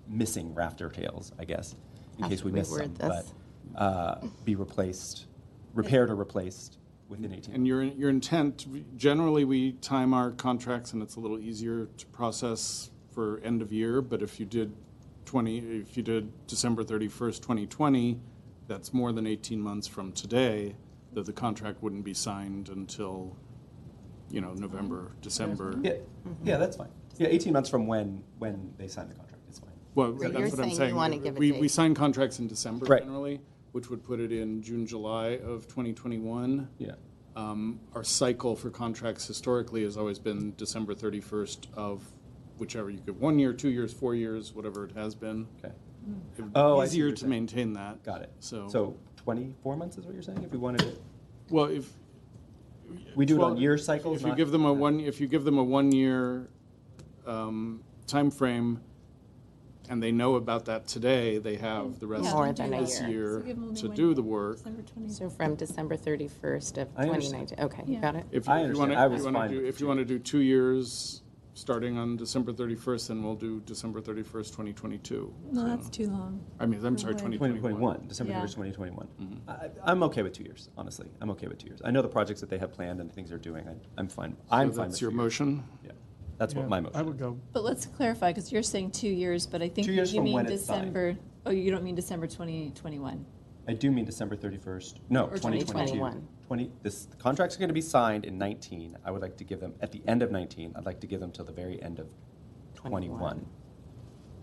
missing rafter tails, I guess, in Have case to we miss reword some, this. but be repaired or replaced within 18 And your intent, generally, we time our contracts, and it's a little easier to process for end of year, but if you did December 31st, 2020, that's more than 18 months from today, that the contract wouldn't be signed until, November, December. Yeah, that's fine. Yeah, 18 months from when they sign the contract, it's fine. Well, So that's you're what I'm saying you saying. wanna give a We date. sign contracts in December Right. generally, which would put it in June, July of 2021. Yeah. Our cycle for contracts historically has always been December 31st of whichever you could, 1 year, 2 years, 4 years, whatever it has been. Okay. It would Oh, be I see what easier you're to saying. maintain that. Got it. So 24 months is what you're saying? If we wanted it, well, if we do it on 12 year cycles. if you not- give them a 1 year time frame, and they know about that today, they have the rest More of than a this year. year So give them only to 1 do year, the work. December 20. So from December 31st of I understand. 2019. Okay, you Yeah. got it? If I you understand. want I was to fine do, with if you want to do 2 years, starting on December 31st, then we'll do December 31st, 2022. No, So- that's too long. I'm sorry, Wait. 2021. December Yeah. 31st, 2021. Mm-hmm. I'm okay with 2 years, honestly. I'm okay with 2 years. I know the projects that they have planned and the things they're doing. I'm fine. I'm So fine that's with your 2 years. motion? Yeah, that's Yeah, what my motion I would is. go, But let's clarify, because you're saying 2 years, but I think 2 years you from mean when it's signed. December, oh, you don't mean December 2021. I do mean December 31st. No, Or 2022. 2021. The contracts are going to be signed in 19. I would like to give them, at the end of 19, I'd like to give them till the very end of 21.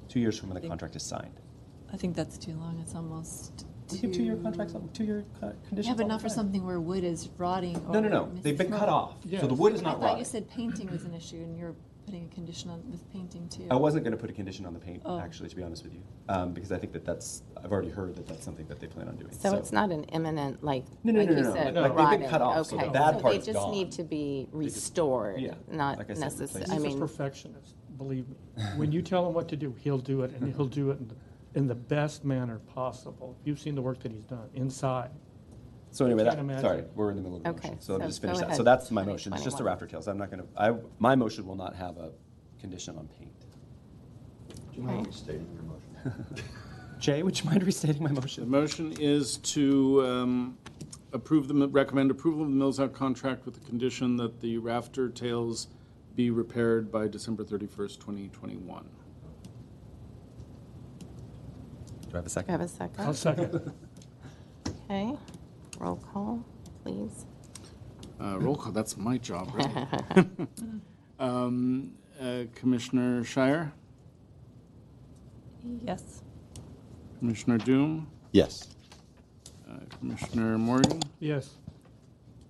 2 years from when the Think- contract is signed. I think that's too long. It's almost We give 2-year contracts, 2-year conditions. Yeah, but all not the for time. something where wood is rotting or No. They've been cut off. Yeah. So the wood is I not thought you rotting. said painting was an issue, and you're putting a condition on with painting too. I wasn't going to put a condition on the paint, Oh. actually, to be honest with you, because I think I've already heard that that's something that they plan on doing. So it's not an imminent, like No, like you no. said, Like, they've been rotting. cut off, so the Okay. bad So part's they just gone. need to be restored, yeah, not like I said, necessarily, replaced. I he's a mean, perfectionist, believe me. When you tell him what to do, he'll do it, and he'll do it in the best manner possible. You've seen the work that he's done inside. So anyway, Can't imagine. sorry, we're in the middle of the Okay, motion, so let me so just finish go that. So ahead, that's my motion, it's just the 2021. rafter tails. I'm not going to, my motion will not have a condition on paint. Do you mind restating your motion? Jay, would you mind restating my The motion? motion is to recommend approval of the Mills Out contract with the condition that the rafter tails be repaired by December 31st, 2021. Do I have a do second? I have a second? I'll second. Okay, roll call, please. Roll call, that's my job, right? Commissioner Shire, Yes. Commissioner Doom, Yes. Commissioner Morgan, Yes.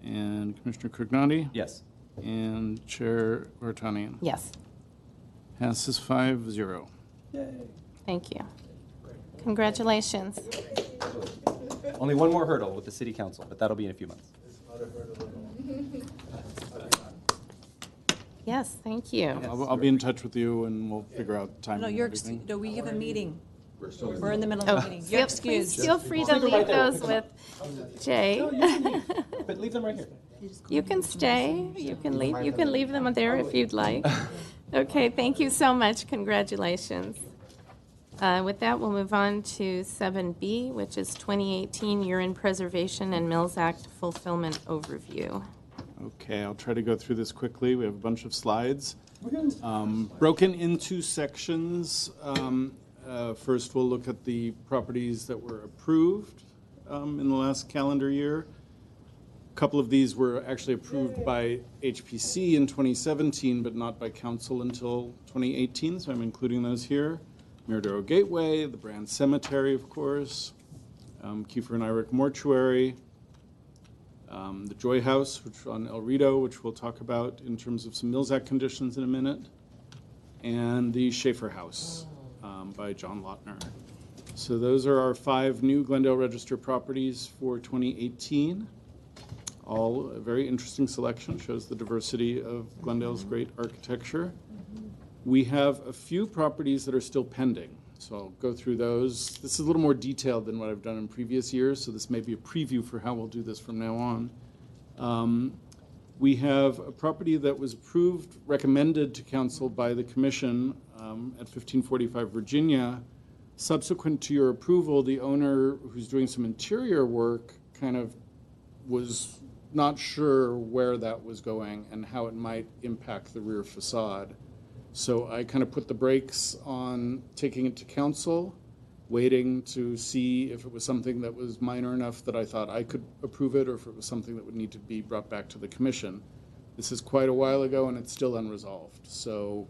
and Commissioner Crignati, Yes. and Chair Vartanian. Yes, Passes 5-0. thank you. Congratulations. Only one more hurdle with the city council, but that'll be in a few months. Yes, thank you. I'll be in touch with you, and we'll figure out time No, and you're, everything. no, we have a meeting. We're in the middle Oh, of a meeting. You're please excused. feel free to leave those with Jay. But leave them right here. You can stay, you can leave them there if you'd like. Okay, thank you so much, congratulations. With that, we'll move on to 7B, which is 2018 Urine Preservation and Mills Act Fulfillment Overview. Okay, I'll try to go through this quickly. We have a bunch of slides. Broken into sections. First, we'll look at the properties that were approved in the last calendar year. A couple of these were actually approved by HPC in 2017, but not by council until 2018, so I'm including those here. Miradoro Gateway, the Brand Cemetery, of course, Kiefer and Irick Mortuary, the Joy House, which on El Rito, which we'll talk about in terms of some Mills Act conditions in a minute, and the Schaefer House by John Lautner. So those are our 5 new Glendale Register properties for 2018. All a very interesting selection, shows the diversity of Glendale's great architecture. We have a few properties that are still pending, so I'll go through those. This is a little more detailed than what I've done in previous years, so this may be a preview for how we'll do this from now on. We have a property that was approved, recommended to council by the commission at 1545 Virginia. Subsequent to your approval, the owner, who's doing some interior work, kind of was not sure where that was going and how it might impact the rear facade. So I kind of put the brakes on taking it to council, waiting to see if it was something that was minor enough that I thought I could approve it, or if it was something that would need to be brought back to the commission. This is quite a while ago, and it's still unresolved. So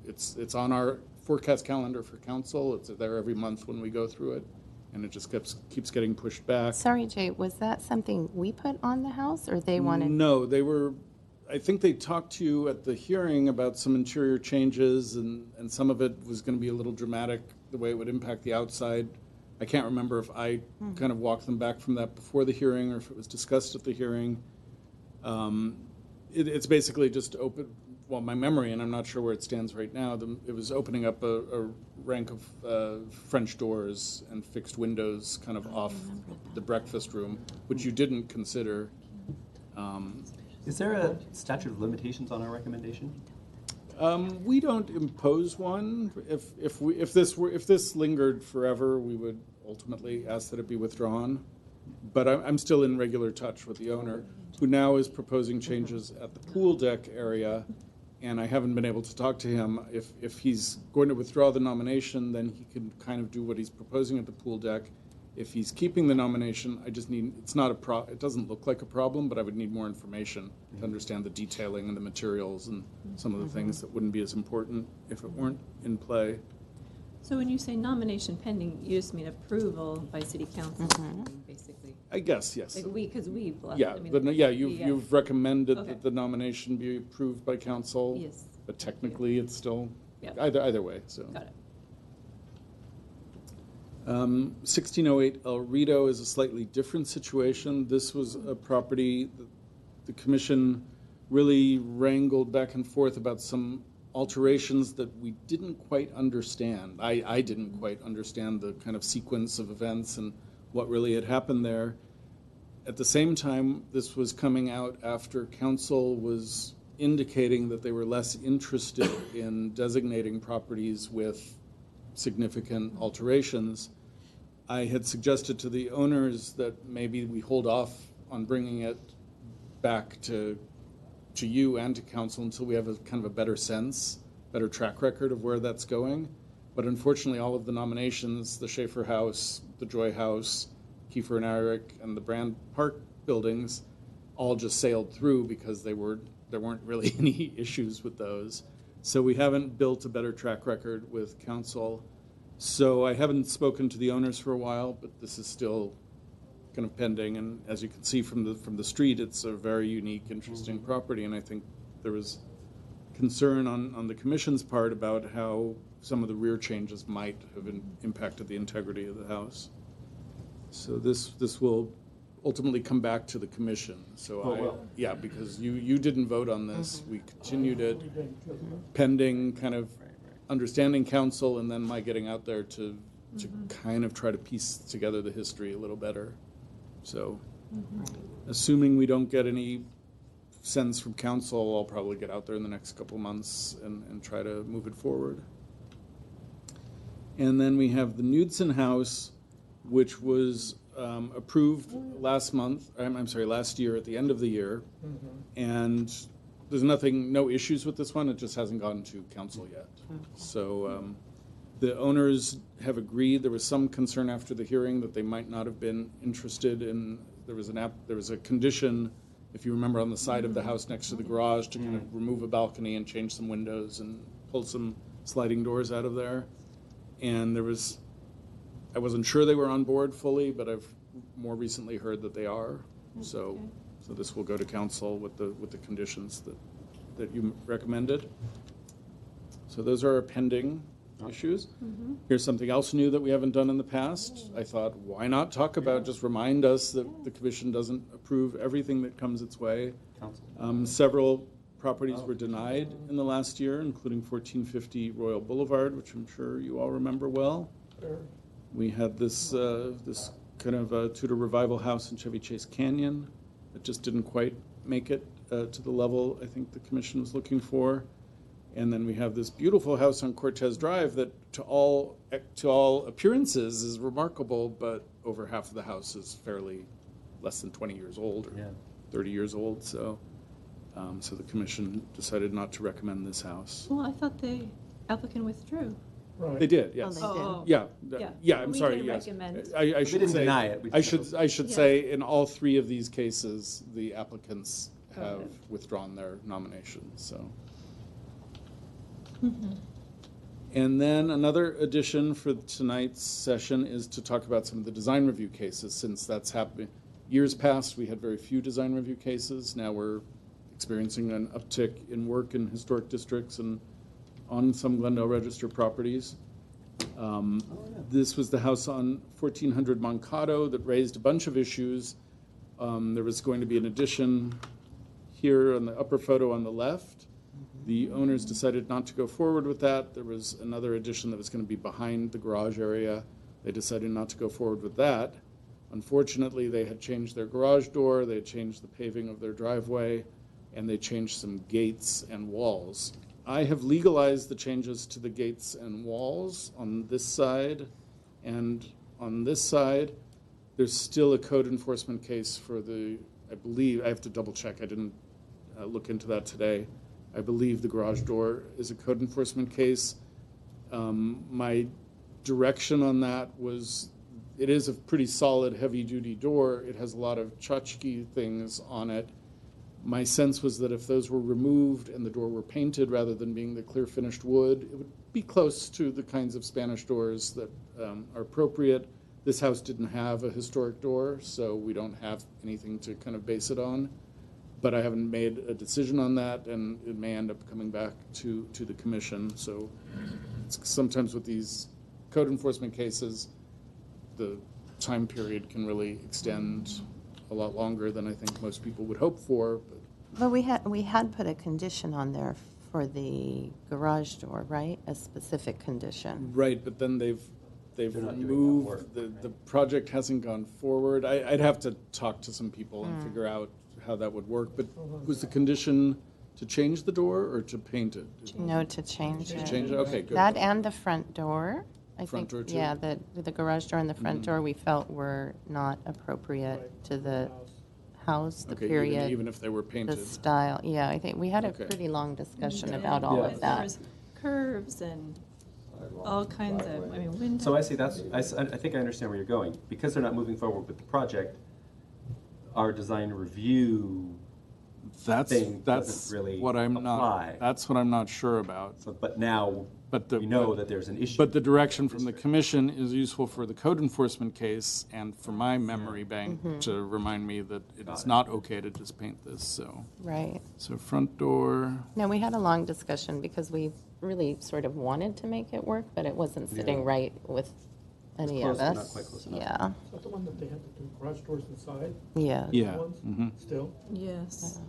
it's on our forecast calendar for council. It's there every month when we go through it, and it just keeps getting pushed back. Sorry, Jay, was that something we put on the house, or they wanted? No, they were, I think they talked to you at the hearing about some interior changes, and some of it was going to be a little dramatic, the way it would impact the outside. I can't remember if I kind of walked them back from that before the hearing or if it was discussed at the hearing. It's basically just open, well, my memory, and I'm not sure where it stands right now, it was opening up a rank of French doors and fixed windows kind of off the breakfast room, which you didn't consider. Is there a statute of limitations on our recommendation? We don't impose one. If this lingered forever, we would ultimately ask that it be withdrawn. But I'm still in regular touch with the owner, who now is proposing changes at the pool deck area, and I haven't been able to talk to him. If he's going to withdraw the nomination, then he can kind of do what he's proposing at the pool deck. If he's keeping the nomination, I just need, it doesn't look like a problem, but I would need more information to understand the detailing and the materials and some of the things that wouldn't be as important if it weren't in play. So when you say nomination pending, you just mean approval by city council, basically? I guess, yes. Like because we've left. Yeah, I mean, but yeah, you've recommended Okay. that the nomination be approved by council. Yes. But technically, it's still, Yeah. either way, so. Got it. 1608 El Rito is a slightly different situation. This was a property that the commission really wrangled back and forth about some alterations that we didn't quite understand. I didn't quite understand the kind of sequence of events and what really had happened there. At the same time, this was coming out after council was indicating that they were less interested in designating properties with significant alterations. I had suggested to the owners that maybe we hold off on bringing it back to you and to council until we have a kind of a better sense, better track record of where that's going. But unfortunately, all of the nominations, the Schaefer House, the Joy House, Kiefer and Eric, and the Brand Park buildings, all just sailed through because there weren't really any issues with those. So we haven't built a better track record with council. So I haven't spoken to the owners for a while, but this is still kind of pending. And as you can see from the street, it's a very unique, interesting property. And I think there was concern on the commission's part about how some of the rear changes might have impacted the integrity of the house. So this will ultimately come back to the commission. So yeah, because you didn't vote on this. We continued it pending kind of understanding council, and then my getting out there to kind of try to piece together the history a little better. So assuming we don't get any sense from council, I'll probably get out there in the next couple months and try to move it forward. And then we have the Knudsen House, which was approved last year at the end of the year. And there's no issues with this one. It just hasn't gotten to council yet. So the owners have agreed. There was some concern after the hearing that they might not have been interested in. There was a condition, if you remember, on the side of the house next to the garage to kind of remove a balcony and change some windows and pull some sliding doors out of there. And I wasn't sure they were on board fully, but I've more recently heard that they are. So this will go to council with the conditions that you recommended. So those are our pending issues. Here's something else new that we haven't done in the past. I thought, why not talk about, just remind us that the commission doesn't approve everything that comes its way. Several properties were denied in the last year, including 1450 Royal Boulevard, which I'm sure you all remember well. We had this kind of Tudor Revival house in Chevy Chase Canyon. It just didn't quite make it to the level I think the commission was looking for. And then we have this beautiful house on Cortez Drive that to all appearances is remarkable, but over half of the house is fairly less than 20 years old, or 30 years old, so the commission decided not to recommend this house. Well, I thought the applicant withdrew. They did, yes. they did. Oh, Yeah, Yeah. yeah, I'm We sorry, didn't yes. recommend. I should didn't say, deny it, we I just- should Yeah. say, in all three of these cases, the applicants Go have ahead. withdrawn their nominations, so. Mm-hmm. And then another addition for tonight's session is to talk about some of the design review cases, since that's happening. Years past, we had very few design review cases. Now we're experiencing an uptick in work in historic districts and on some Glendale Register properties. This was the house on 1400 Moncado that raised a bunch of issues. There was going to be an addition here on the upper photo on the left. The owners decided not to go forward with that. There was another addition that was going to be behind the garage area. They decided not to go forward with that. Unfortunately, they had changed their garage door, they had changed the paving of their driveway, and they changed some gates and walls. I have legalized the changes to the gates and walls on this side, and on this side, there's still a code enforcement case for the, I believe, I have to double check, I didn't look into that today. I believe the garage door is a code enforcement case. My direction on that was, it is a pretty solid, heavy-duty door. It has a lot of tchotchke things on it. My sense was that if those were removed and the door were painted rather than being the clear finished wood, it would be close to the kinds of Spanish doors that are appropriate. This house didn't have a historic door, so we don't have anything to kind of base it on. But I haven't made a decision on that, and it may end up coming back to the commission. So sometimes with these code enforcement cases, the time period can really extend a lot longer than I think most people would hope for. But we had put a condition on there for the garage door, right? A specific condition. Right, but then they've They're not doing that moved, work, the project hasn't gone forward. I'd have to talk to some people and figure out how that would work. But was the condition to change the door or to paint it? No, to change To it. change it, okay, good. That and the front door. I Front think, door, too? yeah, the garage door and the front door we felt were not appropriate to the house, the Okay, period, even if they were the painted. style. Yeah, I think we had a Okay. pretty long discussion Yeah. about all Yeah. of that. There was curves and all kinds of, I mean, windows. So I see, I think I understand where you're going. Because they're not moving forward with the project, our design review, That's thing that's doesn't really what I'm apply. not. That's what I'm not sure about. so, but now But the we know that there's an issue. But the direction from the commission is useful for the code enforcement case and for my memory bank to remind me that it's not okay to just paint this. So Right. front door. No, we had a long discussion because we really sort of wanted to make it work, but it wasn't sitting right with any of close, but us. not quite close enough. Yeah, Is that the one that they had to do garage doors inside? yeah. Yeah. Ones? Mhm. Still? Yes.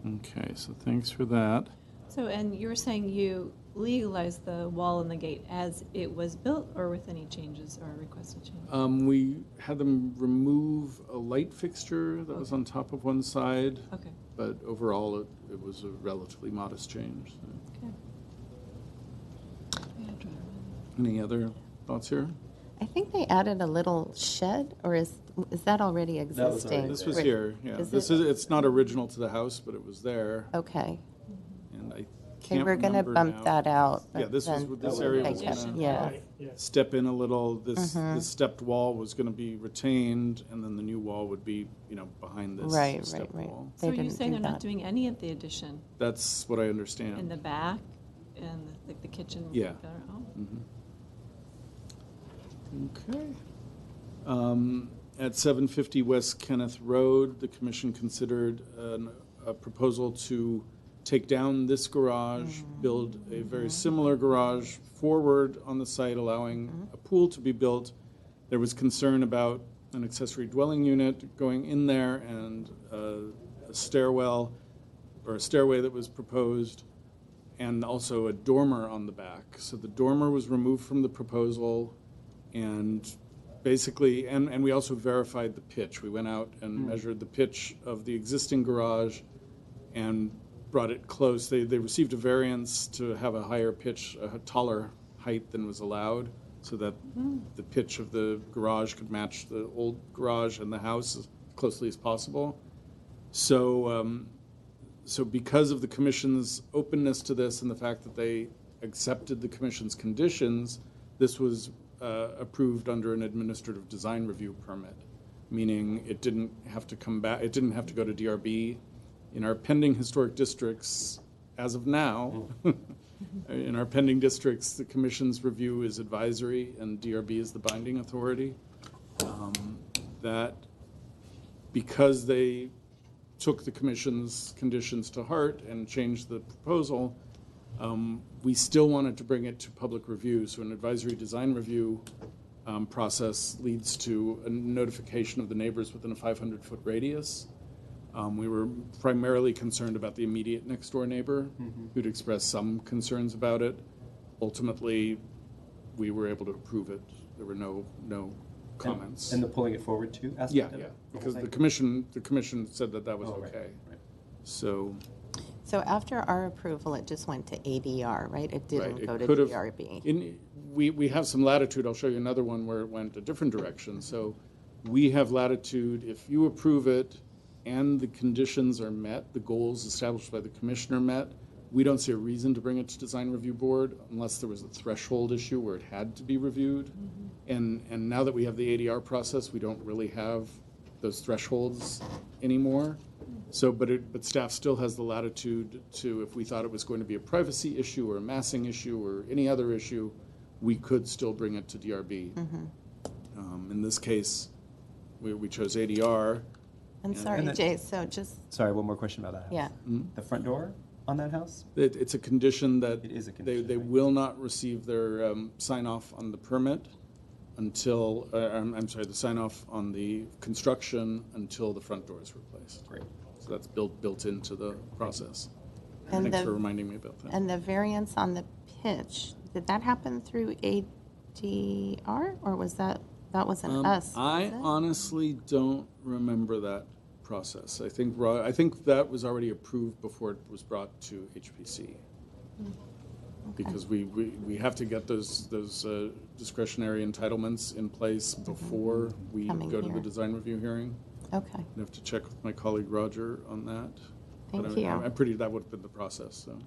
Okay. So thanks for that. So, and you were saying you legalized the wall and the gate as it was built, or with any changes or requested changes? We had them remove a light fixture that was on top of one side, Okay, but overall it was a relatively modest change. So. okay. Yeah, try to remember. Any other thoughts here? I think they added a little shed, or is that already was already existing? This was Right. here. Yeah. Is This it? is. It's not original to the house, but it was there, Okay. and I Okay, can't we're going to remember bump now. that out. Yeah, but this was then- this area was Okay, gonna yeah. Right, yes. step in a little. This stepped wall was going to be retained, and then the new wall would be, behind this Right, stepped right. wall. So They are you didn't saying do they're not that. doing any of the addition That's what I understand. in the back and like the kitchen? Yeah. Oh. Okay. At 750 West Kenneth Road, the commission considered a proposal to take down this garage, build a very similar garage forward on the site, allowing a pool to be built. There was concern about an accessory dwelling unit going in there and a stairwell or a stairway that was proposed, and also a dormer on the back. So the dormer was removed from the proposal, and basically, and we also verified the pitch. We went out and measured the pitch of the existing garage and brought it close. They received a variance to have a higher pitch, a taller height than was allowed, so that the pitch of the garage could match the old garage and the house closely as possible. So, so because of the commission's openness to this and the fact that they accepted the commission's conditions, this was approved under an administrative design review permit, meaning it didn't have to come back, it didn't have to go to DRB. In our pending historic districts, as of now, in our pending districts, the commission's review is advisory and DRB is the binding authority. That because they took the commission's conditions to heart and changed the proposal, we still wanted to bring it to public review. So an advisory design review process leads to a notification of the neighbors within a 500-foot radius. We were primarily concerned about the immediate next door neighbor who'd expressed some concerns about it. Ultimately, we were able to approve it. There were no comments. And the pulling it forward too aspect Yeah, of yeah, it? because the commission said that was Oh, okay. right. So, So after our approval, it just went to ADR, right? It didn't right, go it to could have. DRB. We have some latitude. I'll show you another one where it went a different direction. So we have latitude if you approve it and the conditions are met, the goals established by the commissioner met, we don't see a reason to bring it to design review board unless there was a threshold issue where it had to be reviewed. And now that we have the ADR process, we don't really have those thresholds anymore. So, but staff still has the latitude to, if we thought it was going to be a privacy issue or a massing issue or any other issue, we could still bring it to DRB. In this case, we chose ADR. And sorry, and then- Jay, so just, Sorry, one more question about that house. yeah. The front door on that house? It's a condition that It is a condition, they right? will not receive their sign off on the permit until, I'm sorry, the sign off on the construction until the front door is replaced. Great. So that's built into the process. And Thanks the- for reminding me about that. And the variance on the pitch, did that happen through ADR, or was that wasn't us? I was it? honestly don't remember that process. I think that was already approved before it was brought to HPC. Because we have to get those discretionary entitlements in place before we Coming go to the here. design review hearing. Okay, I have to check with my colleague Roger on that. Thank But you. I'm pretty, that would have been the process, so.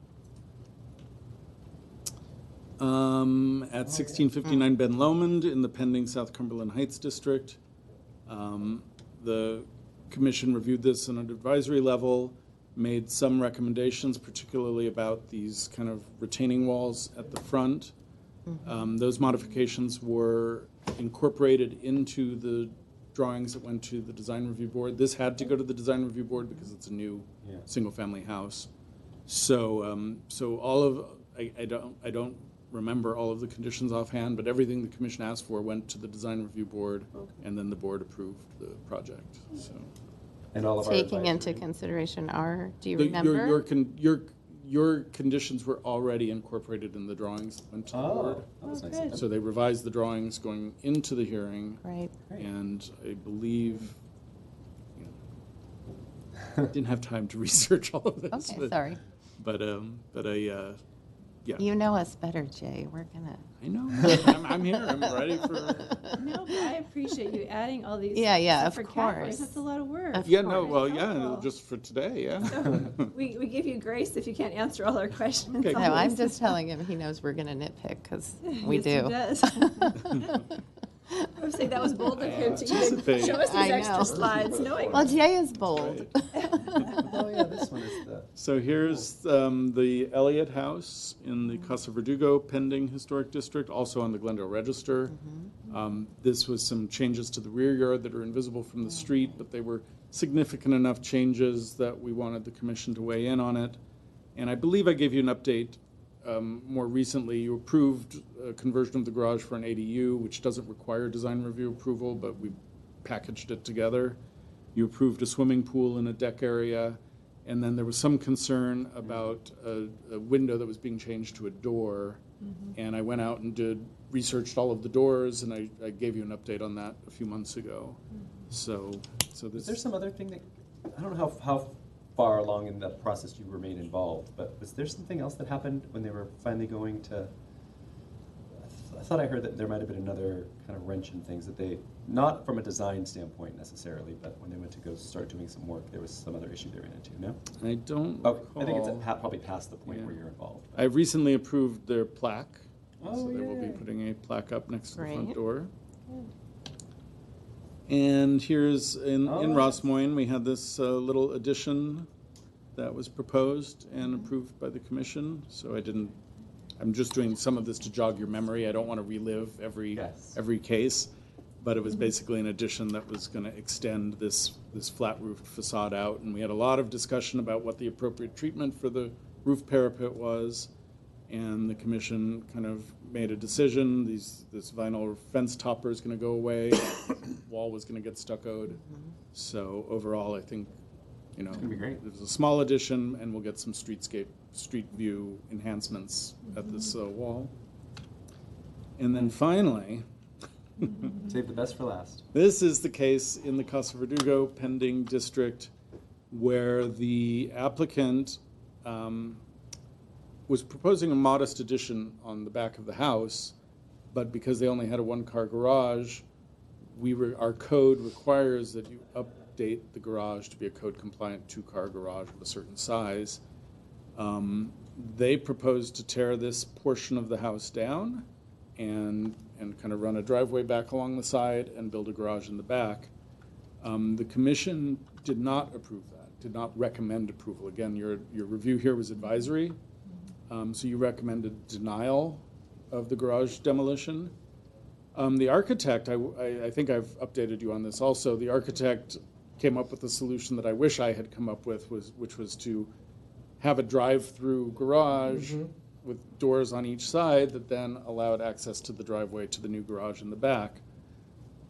At 1659 Ben Lomond in the pending South Cumberland Heights District, the commission reviewed this on an advisory level, made some recommendations, particularly about these kind of retaining walls at the front. Those modifications were incorporated into the drawings that went to the design review board. This had to go to the design review board because it's a new single-family house. So, so all of I don't remember all of the conditions offhand, but everything the commission asked for went to the design review board, and then the board approved the project. So, And all of our taking into advisory- consideration do you The- remember? your conditions were already incorporated in the drawings that went to the board. that was nice good. of them. So they revised the drawings going into the hearing, Right, and I believe, didn't have time to research all of this. okay, sorry. But yeah. You know us better, Jay, we're gonna. I know. I'm here. I'm ready for. No, but I appreciate you adding all these. Yeah, of separate categories. course. That's a lot of work. Of Yeah. No. course. Well. Yeah. Helpful. Just for today. Yeah. We give you grace if you can't answer all our questions. Okay. No, I'm always. just telling him he knows we're gonna nitpick, because we Yes, he do. does. I would say that was bold of him to even anticipate. show us these I know. extra slides, knowing. Well, Jay is bold. Oh, yeah, this one is the. So here's the Elliott House in the Casa Verdugo pending historic district, also on the Glendale Register. This was some changes to the rear yard that are invisible from the street, but they were significant enough changes that we wanted the commission to weigh in on it. And I believe I gave you an update more recently. You approved a conversion of the garage for an ADU, which doesn't require design review approval, but we packaged it together. You approved a swimming pool in a deck area, and then there was some concern about a window that was being changed to a door. And I went out and researched all of the doors, and I gave you an update on that a few months ago. So Is this. there some other thing that, I don't know how far along in the process you remain involved, but was there something else that happened when they were finally going to, thought I heard that there might have been another kind of wrench in things that they, not from a design standpoint necessarily, but when they went to go start doing some work, there was some other issue they ran into, no? I don't Okay, I think it's recall. probably past the point Yeah. where you're involved. I recently approved their plaque. Oh, So they will be yay. putting a plaque up next to the front Great. door. And here's, in Oh, Ross nice. Moyne, we had this little addition that was proposed and approved by the commission. So I'm just doing some of this to jog your memory. I don't want to relive Yes. every case. But it was basically an addition that was going to extend this flat roofed facade out. And we had a lot of discussion about what the appropriate treatment for the roof parapet was. And the commission kind of made a decision. This vinyl fence topper is going to go away. Wall was going to get stuccoed. So overall, I think, It's gonna be great. It was a small addition, and we'll get some street view enhancements at this wall. And then finally, Save the best for last. this is the case in the Casa Verdugo pending district where the applicant was proposing a modest addition on the back of the house, but because they only had a one-car garage, our code requires that you update the garage to be a code-compliant two-car garage of a certain size. They proposed to tear this portion of the house down and kind of run a driveway back along the side and build a garage in the back. The commission did not approve that, did not recommend approval. Again, your review here was advisory, so you recommended denial of the garage demolition. The architect, I think I've updated you on this also, the architect came up with a solution that I wish I had come up with, which was to have a drive-through garage with doors on each side that then allowed access to the driveway to the new garage in the back.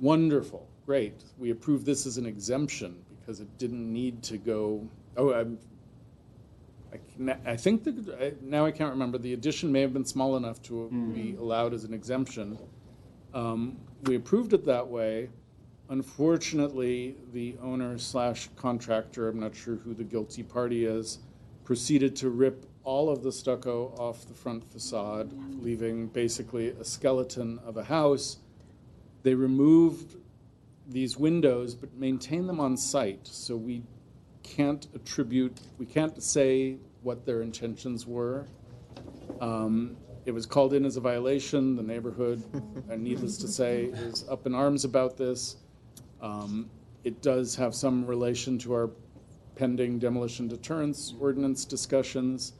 Wonderful, great. We approved this as an exemption because it didn't need to go, I think now I can't remember, the addition may have been small enough to be allowed as an exemption. We approved it that way. Unfortunately, the owner/contractor, I'm not sure who the guilty party is, proceeded to rip all of the stucco off the front facade, leaving basically a skeleton of a house. They removed these windows, but maintained them on site, so we can't say what their intentions were. It was called in as a violation. The neighborhood, needless to say, is up in arms about this. It does have some relation to our pending demolition deterrence ordinance discussions.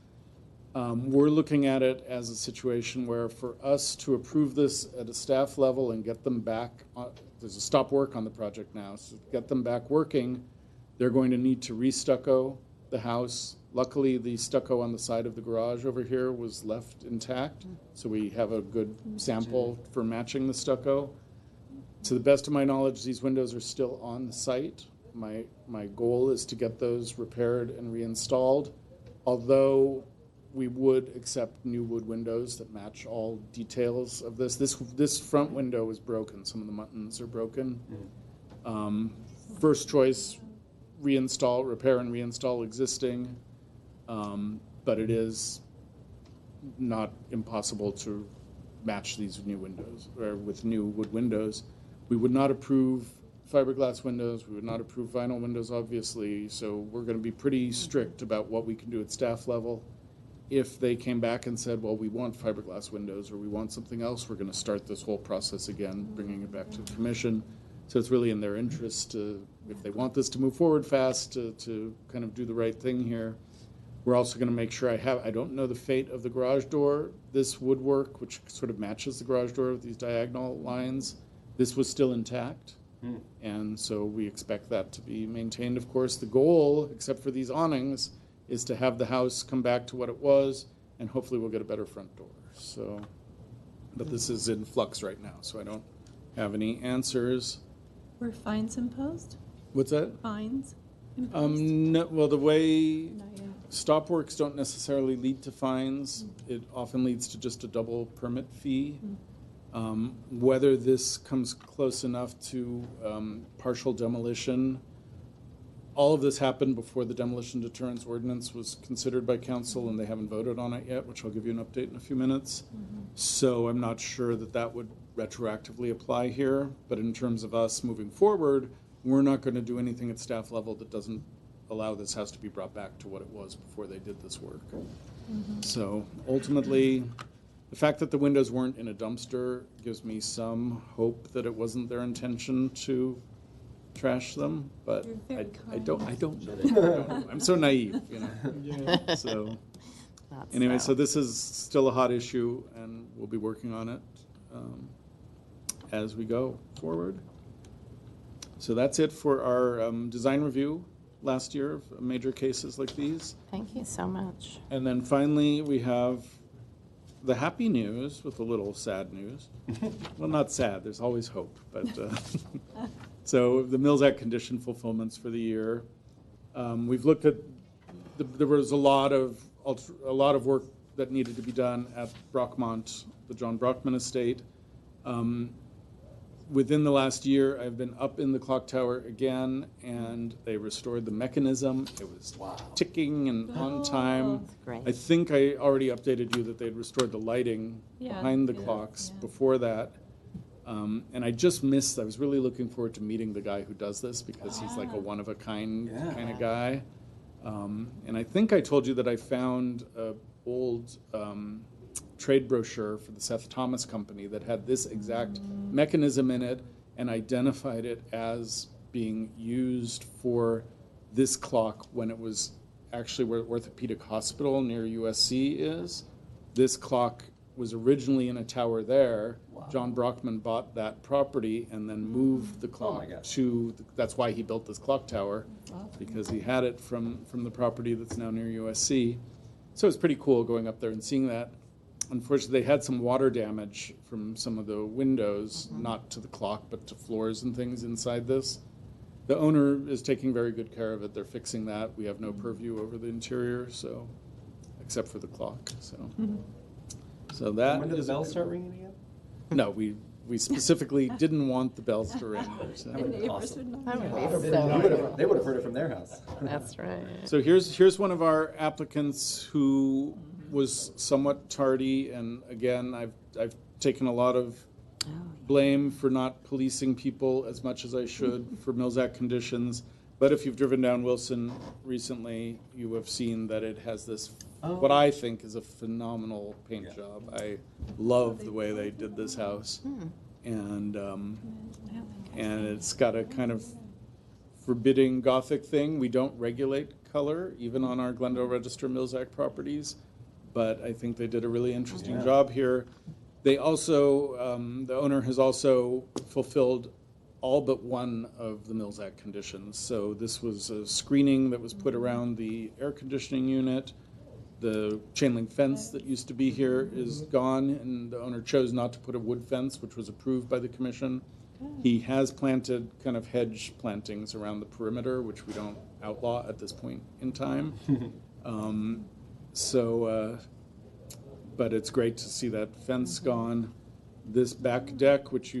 We're looking at it as a situation where for us to approve this at a staff level and get them back, there's a stop work on the project now, so get them back working, they're going to need to re-stucco the house. Luckily, the stucco on the side of the garage over here was left intact, so we have a good sample for matching the stucco. To the best of my knowledge, these windows are still on site. My goal is to get those repaired and reinstalled, although we would accept new wood windows that match all details of this. This front window is broken. Some of the muttons are broken. First choice, repair and reinstall existing, but it is not impossible to match these new windows, or with new wood windows. We would not approve fiberglass windows. We would not approve vinyl windows, obviously, so we're going to be pretty strict about what we can do at staff level. If they came back and said, well, we want fiberglass windows or we want something else, we're going to start this whole process again, bringing it back to the commission. So it's really in their interest to, if they want this to move forward fast, to kind of do the right thing here. We're also going to make sure I don't know the fate of the garage door. This woodwork, which sort of matches the garage door with these diagonal lines, this was still intact. And so we expect that to be maintained. Of course, the goal, except for these awnings, is to have the house come back to what it was, and hopefully we'll get a better front door. So, but this is in flux right now, so I don't have any answers. Were fines imposed? What's that? Fines imposed? No, well, the way Not yet. stop works don't necessarily lead to fines. It often leads to just a double permit fee. Whether this comes close enough to partial demolition, all of this happened before the demolition deterrence ordinance was considered by council, and they haven't voted on it yet, which I'll give you an update in a few minutes. So I'm not sure that that would retroactively apply here, but in terms of us moving forward, we're not going to do anything at staff level that doesn't allow this house to be brought back to what it was before they did this work. So ultimately, the fact that the windows weren't in a dumpster gives me some hope that it wasn't their intention to trash them, but I don't know. I don't know. I'm so naive, you know. So Not anyway, so this is still a hot issue, and we'll be working on it as we go forward. So that's it for our design review last year of major cases like these. Thank you so much. And then finally, we have the happy news with a little sad news. Well, not sad, there's always hope, but so the Mills Act condition fulfillments for the year. We've looked at, there was a lot of work that needed to be done at Brockmont, the John Brockman estate. Within the last year, I've been up in the clock tower again, and they restored the mechanism. It was ticking and on time. That's great. I think I already updated you that they'd restored the lighting Yeah, behind the yeah, clocks yeah. before that. And I just missed, I was really looking forward to meeting the guy who does this, because he's like a one-of-a-kind kind of guy. And I think I told you that I found a old trade brochure for the Seth Thomas Company that had this exact mechanism in it and identified it as being used for this clock when it was actually where Orthopedic Hospital near USC is. This clock was originally in a tower there. John Brockman bought that property and then moved the clock to, that's why he built this clock tower, because he had it from the property that's now near USC. So it's pretty cool going up there and seeing that. Unfortunately, they had some water damage from some of the windows, not to the clock, but to floors and things inside this. The owner is taking very good care of it. They're fixing that. We have no purview over the interior, so, except for the clock, so. So that When did the is- bells start ringing again? No, we specifically didn't want the bells to ring. So. That would be so They would have heard it from their house. That's right. So here's one of our applicants who was somewhat tardy, and again, I've taken a lot of blame for not policing people as much as I should for Mills Act conditions. But if you've driven down Wilson recently, you have seen that it has this, what I think is a phenomenal paint job. I love the way they did this house, and it's got a kind of forbidding Gothic thing. We don't regulate color, even on our Glendale Register Mills Act properties, but I think they did a really interesting job here. They also, the owner has also fulfilled all but one of the Mills Act conditions. So this was a screening that was put around the air conditioning unit. The chain link fence that used to be here is gone, and the owner chose not to put a wood fence, which was approved by the commission. He has planted kind of hedge plantings around the perimeter, which we don't outlaw at this point in time. But it's great to see that fence gone. This back deck, which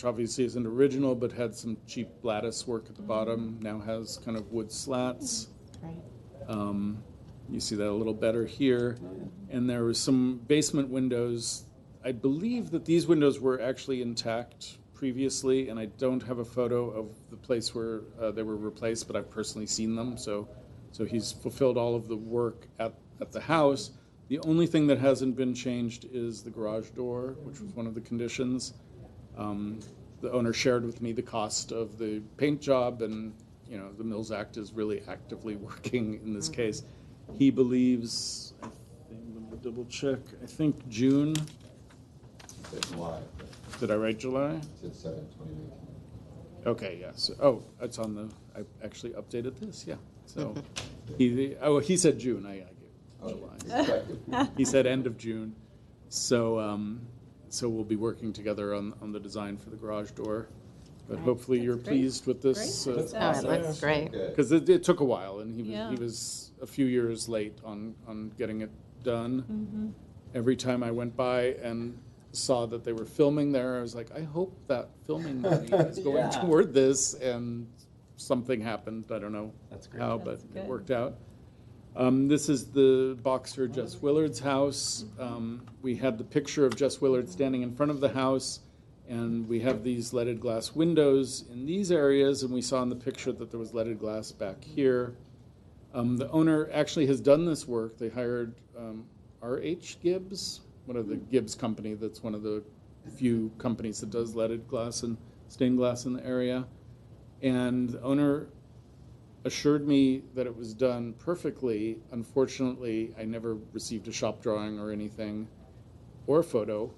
obviously isn't original, but had some cheap lattice work at the bottom, now has kind of wood slats. Right. You see that a little better here. And there were some basement windows. I believe that these windows were actually intact previously, and I don't have a photo of the place where they were replaced, but I've personally seen them. So he's fulfilled all of the work at the house. The only thing that hasn't been changed is the garage door, which was one of the conditions. The owner shared with me the cost of the paint job, and the Mills Act is really actively working in this case. He believes, I think, let me double check, I think June. July. Did I write July? It's 7/2019. Okay, yes. Oh, it's on the, I actually updated this, yeah. So, he said June, I gave July. He said end of June. So we'll be working together on the design for the garage door. But hopefully you're pleased with this. Oh, it looks great. Because it took a while, and he Yeah. was a few years late on getting it done. Every time I went by and saw that they were filming there, I was like, I hope that filming money is going toward this, and something happened. I don't know how, but That's it good. worked out. This is the boxer Jess Willard's house. We had the picture of Jess Willard standing in front of the house, and we have these leaded glass windows in these areas, and we saw in the picture that there was leaded glass back here. The owner actually has done this work. They hired R.H. Gibbs, one of the Gibbs company that's one of the few companies that does leaded glass and stained glass in the area. And the owner assured me that it was done perfectly. Unfortunately, I never received a shop drawing or anything or a photo,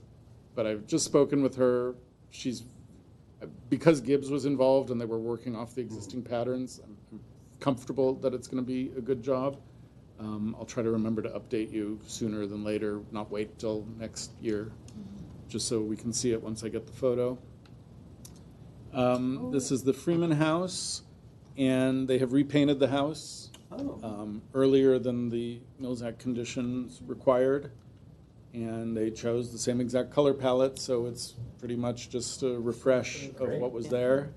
but I've just spoken with her. Because Gibbs was involved and they were working off the existing patterns, I'm comfortable that it's going to be a good job. I'll try to remember to update you sooner than later, not wait till next year, just so we can see it once I get the photo. This is the Freeman House, and they have repainted the house earlier than the Mills Act conditions required, and they chose the same exact color palette, so it's pretty much just a refresh of what was there.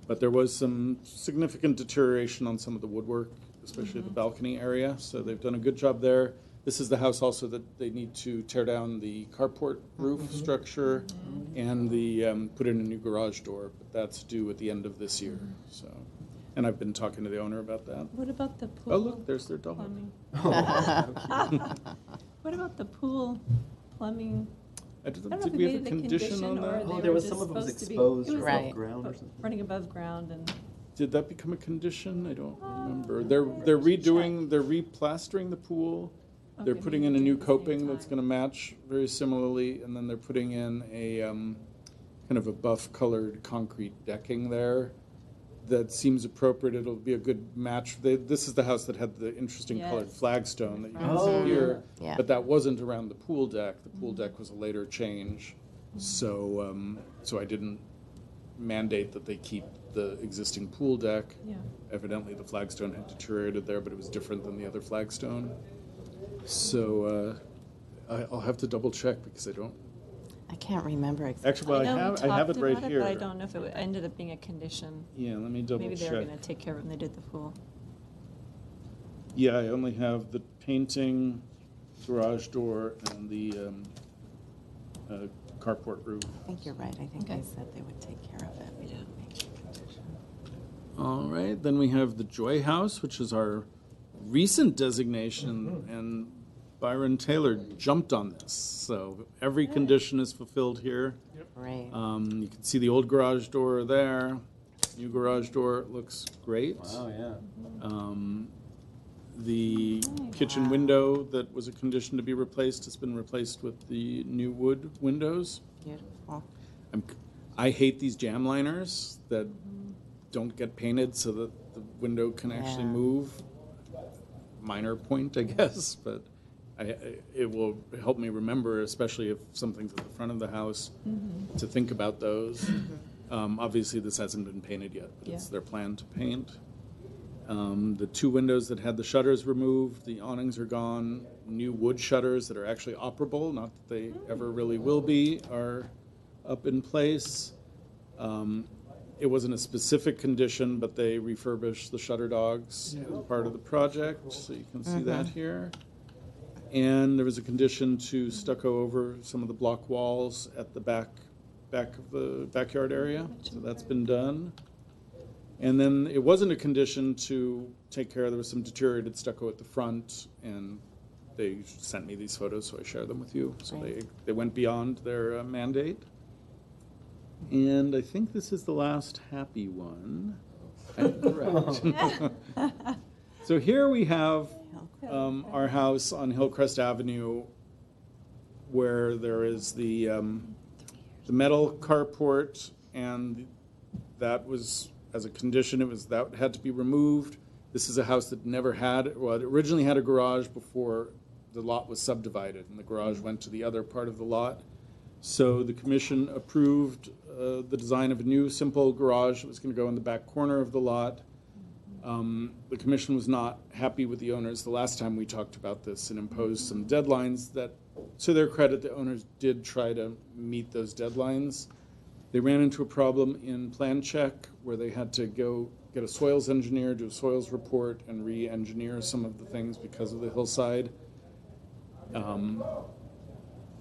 But there was some significant deterioration on some of the woodwork, especially the balcony area, so they've done a good job there. This is the house also that they need to tear down the carport roof structure and put in a new garage door, but that's due at the end of this year. So, and I've been talking to the owner about that. What about the pool? Oh, look, there's their dog. Plumbing. What about the pool plumbing? Did know if we they have a made it a condition on condition or that? they Oh, there were was just some of it was supposed to be- exposed it was above Right. ground or something. Running above ground and. Did that become a condition? I don't remember. I They're should redoing, they're replastering the pool. They're Okay, putting maybe in a new doing it at the same coping that's time. going to match very similarly, and then they're putting in a kind of a buff-colored concrete decking there that seems appropriate. It'll be a good match. This is the house that had the interesting colored Yes. flagstone that you can Oh, see here, yeah. but that wasn't around the pool deck. The pool deck was a later change, so I didn't mandate that they keep the existing pool deck. Yeah. Evidently, the flagstone had deteriorated there, but it was different than the other flagstone. So I'll have to double check because I don't. I can't remember exactly. Actually, well, know we I have it talked right about here. But I don't know if it ended up being a condition. Yeah, let me double Maybe they check. were going to take care of it when they did the pool. Yeah, I only have the painting, garage door, and the carport roof. I think you're right. I think Okay. they said they would take care of it. We didn't make it a condition. All right, then we have the Joy House, which is our recent designation, and Byron Taylor jumped on this. So every condition is fulfilled here. Great. You can see the old garage door there. New garage door looks great. Wow, yeah. The kitchen window that was a condition to be replaced has been replaced with the new wood windows. Beautiful. I hate these jam liners that don't get painted so that the window can actually Yeah. move. Minor point, I guess, but it will help me remember, especially if something's at the front of the house, to think about those. Obviously, this hasn't been painted yet, but it's Yeah. their plan to paint. The two windows that had the shutters removed, the awnings are gone. New wood shutters that are actually operable, not that they ever really will be, are up in place. It wasn't a specific condition, but they refurbished the shutter dogs as part of the project, so you can see that here. And there was a condition to stucco over some of the block walls at the back of the backyard area, so that's been done. And then it wasn't a condition to take care of, there was some deteriorated stucco at the front, and they sent me these photos, so I share them with you. So they went beyond their mandate. And I think this is the last happy one. I'm correct. So here we have our house on Hillcrest Avenue, where there is the metal carport, and that was, as a condition, that had to be removed. This is a house that never had, well, it originally had a garage before the lot was subdivided, and the garage went to the other part of the lot. So the commission approved the design of a new simple garage that was going to go in the back corner of the lot. The commission was not happy with the owners the last time we talked about this and imposed some deadlines that, to their credit, the owners did try to meet those deadlines. They ran into a problem in plan check where they had to go get a soils engineer, do a soils report, and re-engineer some of the things because of the hillside.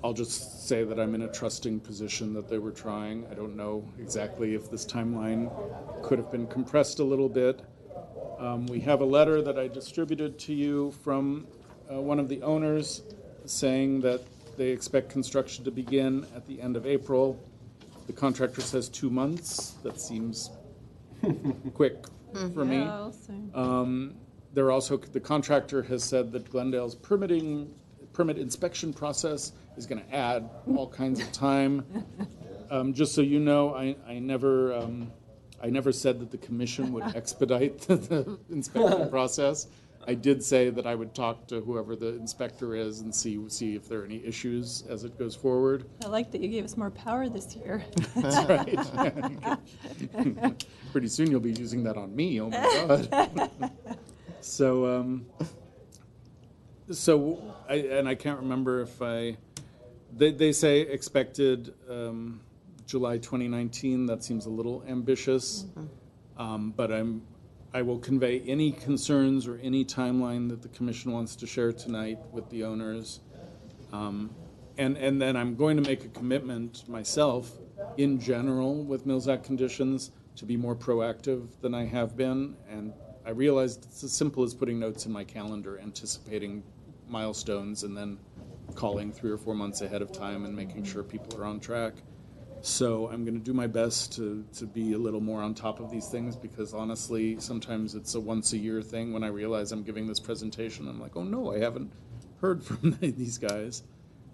I'll just say that I'm in a trusting position that they were trying. I don't know exactly if this timeline could have been compressed a little bit. We have a letter that I distributed to you from one of the owners saying that they expect construction to begin at the end of April. The contractor says 2 months. That seems quick for me. Yeah, I'll say. They're also, the contractor has said that Glendale's permit inspection process is going to add all kinds of time. Just so you know, I never said that the commission would expedite the inspection process. I did say that I would talk to whoever the inspector is and see if there are any issues as it goes forward. I like that you gave us more power this year. That's right. Pretty soon you'll be using that on me. Oh my God. I can't remember if they say expected July 2019. That seems a little ambitious, but I will convey any concerns or any timeline that the commission wants to share tonight with the owners. And then I'm going to make a commitment myself in general with Mills Act conditions to be more proactive than I have been. And I realized it's as simple as putting notes in my calendar, anticipating milestones, and then calling 3 or 4 months ahead of time and making sure people are on track. So I'm going to do my best to be a little more on top of these things, because honestly, sometimes it's a once-a-year thing. When I realize I'm giving this presentation, I'm like, oh no, I haven't heard from these guys.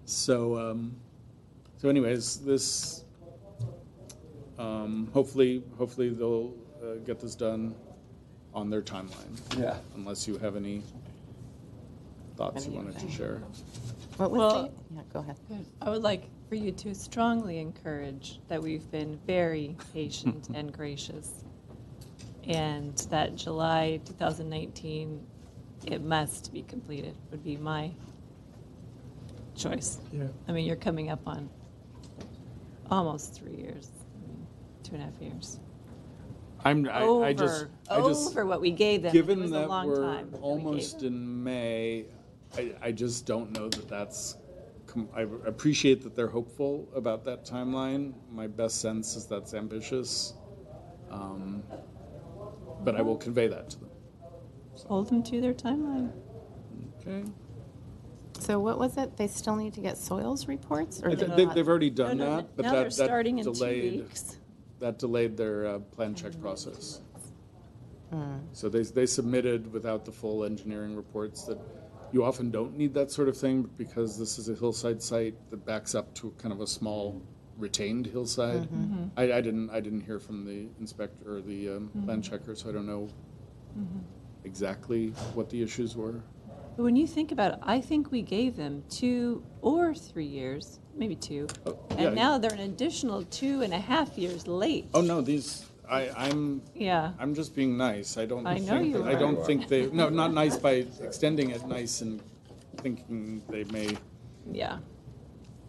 So anyways, this hopefully they'll get this done on their timeline. Yeah. Unless you have any thoughts you wanted to share. What was Well- the, yeah, go ahead. I would like for you to strongly encourage that we've been very patient and gracious, and that July 2019, it must be completed, would be my choice. Yeah. I mean, you're coming up on almost 3 years, 2.5 years. I just Over what we gave them. It given was a that long we're time that we gave almost them. in May, I just don't know that that's. I appreciate that they're hopeful about that timeline. My best sense is that's ambitious, but I will convey that to them. Hold them to their timeline. Okay. So what was it? They still need to get soils reports? Or They've already done No, that, but now they're that starting in 2 delayed. weeks. That delayed their plan check process. So they submitted without the full engineering reports. That you often don't need that sort of thing, because this is a hillside site that backs up to kind of a small retained hillside. I didn't hear from the inspector or the plan checker, so I don't know exactly what the issues were. But when you think about it, I think we gave them 2 or 3 years, maybe 2, yeah. and now they're an additional 2.5 years late. Oh no, I'm Yeah. I'm just being nice. I don't I think know you I are. don't think they not nice by extending it, nice and thinking they may, Yeah.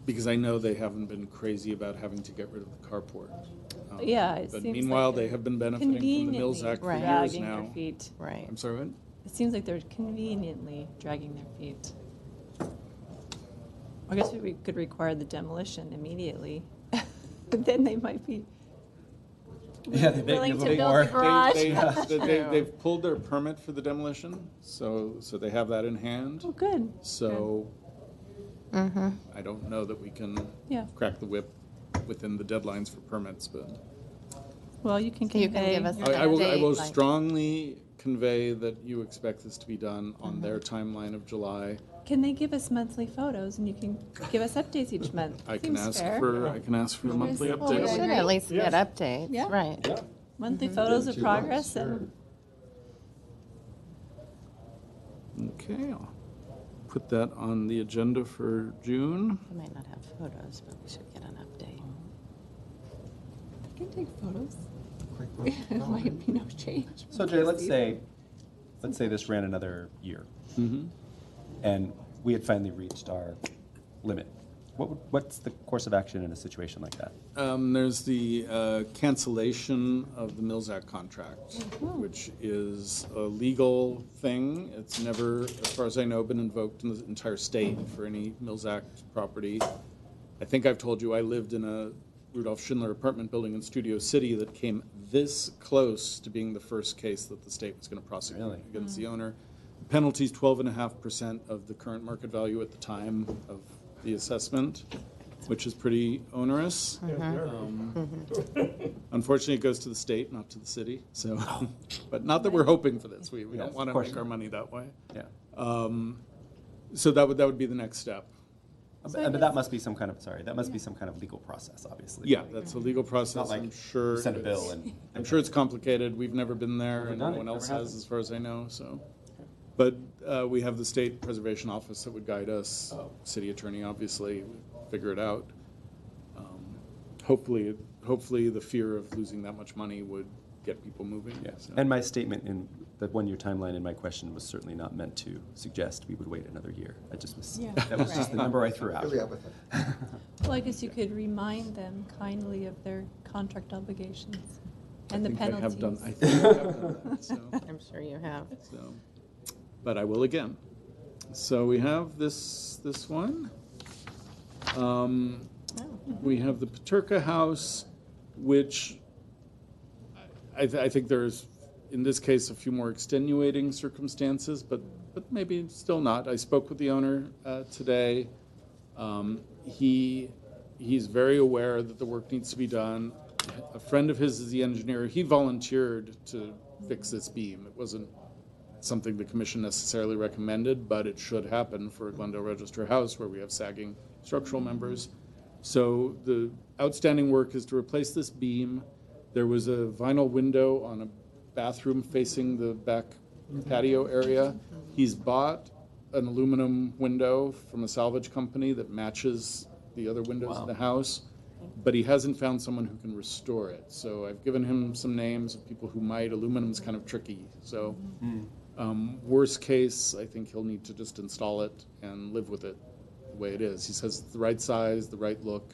because I know they haven't been crazy about having to get rid of the carport. Yeah, it But seems meanwhile, like they have been benefiting from the Mills conveniently Act for Right. years dragging now. their feet. Right. I'm sorry, what? It seems like they're conveniently dragging their feet. I guess we could require the demolition immediately, but then they might be Yeah, they willing give to them build more. the garage. They've pulled their permit for the demolition, so they have that in hand. Oh, good. So I don't know that we can Yeah. crack the whip within the deadlines for permits, but Well, you can So you can convey give us your- I will Update, like- strongly convey that you expect this to be done on their timeline of July. Can they give us monthly photos, and you can give us updates each month? I can Seems ask fair. for a monthly Well, we update. should at least get updates, Yeah. right? Monthly photos of 2 progress months, and Okay, I'll put that on the agenda for June. We might not have photos, but we should get an update. I can take photos. It might be no change. So Jay, let's say this ran another year, and we had finally reached our limit. What's the course of action in a situation like that? There's the cancellation of the Mills Act contract, which is a legal thing. It's never, as far as I know, been invoked in the entire state for any Mills Act property. I think I've told you I lived in a Rudolph Schindler apartment building in Studio City that came this close to being the first case that the state was going to prosecute Really? against the owner. The penalty is 12.5% of the current market value at the time of the assessment, which is pretty onerous. Unfortunately, it goes to the state, not to the city. So, but not that we're hoping for this. We Yes, don't want of to course make our not. money that way. Yeah. So that would be the next step. But that must be some kind of, that must be some kind of legal process, obviously. Yeah, that's a legal process. Not like I'm sure. you send a bill it's- and. I'm sure it's complicated. We've never been there, Never and done no it, one never else have. has, as far as I know. So, but we have the state preservation office that would guide us. Oh. City attorney, obviously, figure it out. Hopefully, the fear of losing that much money would get people moving. Yes, So. and my statement in the one-year timeline in my question was certainly not meant to suggest we would wait another year. I just was, Yeah. that was just the number I threw out. Really up with it. Well, I guess you could remind them kindly of their contract obligations and the I think I have penalties. done. I think I have done that. So. I'm sure you have. So, but I will again. So we have this one. We have the Paterka House, which I think there's, in this case, a few more extenuating circumstances, but maybe still not. I spoke with the owner today. He's very aware that the work needs to be done. A friend of his is the engineer. He volunteered to fix this beam. It wasn't something the commission necessarily recommended, but it should happen for a Glendale Register house where we have sagging structural members. So the outstanding work is to replace this beam. There was a vinyl window on a bathroom facing the back patio area. He's bought an aluminum window from a salvage company that matches the other windows in the house, but he hasn't found someone who can restore it. So I've given him some names of people who might. Aluminum's kind of tricky. So worst case, I think he'll need to just install it and live with it the way it is. He says it's the right size, the right look.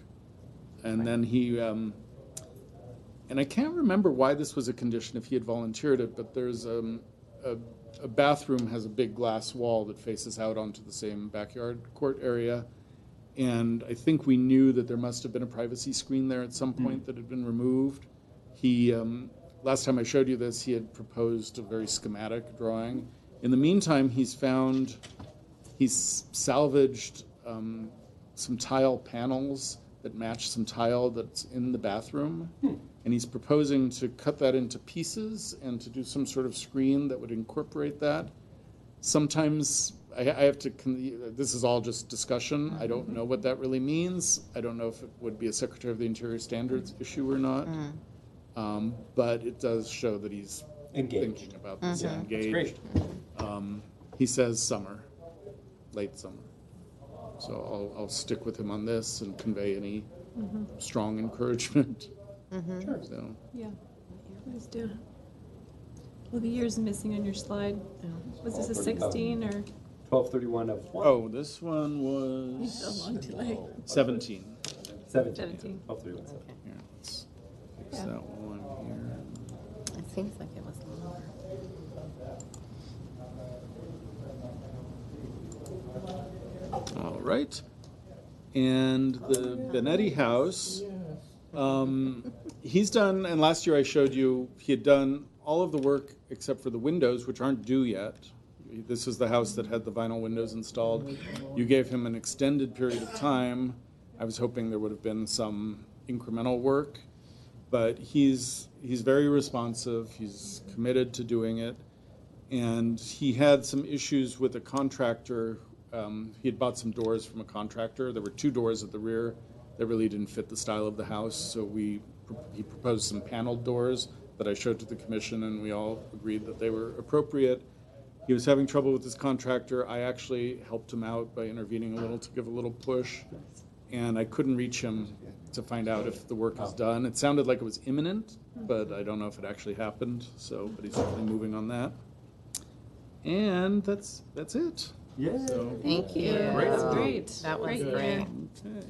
And then he, and I can't remember why this was a condition if he had volunteered it, but there's a bathroom has a big glass wall that faces out onto the same backyard court area. And I think we knew that there must have been a privacy screen there at some point that had been removed. He, last time I showed you this, he had proposed a very schematic drawing. In the meantime, he's salvaged some tile panels that match some tile that's in the bathroom. And he's proposing to cut that into pieces and to do some sort of screen that would incorporate that. Sometimes I have to, this is all just discussion. I don't know what that really means. I don't know if it would be a Secretary of the Interior Standards issue or not. But it does show that he's Engaged. thinking about this, Yeah, engaged. that's great. He says summer, late summer. So I'll stick with him on this and convey any strong encouragement. Sure. So. Yeah, please do. Well, the year's missing on your slide. Was this a 16 or? 12/31 of what? Oh, this one was 17. 17. 12/31. Here, let's fix Yeah. that one here. It seems like it was longer. All right. And the Benetti house, he's done, and last year I showed you, he had done all of the work except for the windows, which aren't due yet. This is the house that had the vinyl windows installed. You gave him an extended period of time. I was hoping there would have been some incremental work, but he's very responsive. He's committed to doing it. And he had some issues with a contractor. He had bought some doors from a contractor. There were two doors at the rear that really didn't fit the style of the house, so he proposed some paneled doors that I showed to the commission, and we all agreed that they were appropriate. He was having trouble with his contractor. I actually helped him out by intervening a little to give a little push, and I couldn't reach him to find out if the work is done. It sounded like it was imminent, but I don't know if it actually happened, so, but he's certainly moving on that. And that's it. Yeah. So, Thank you. That's great. That was Great great. year. Okay.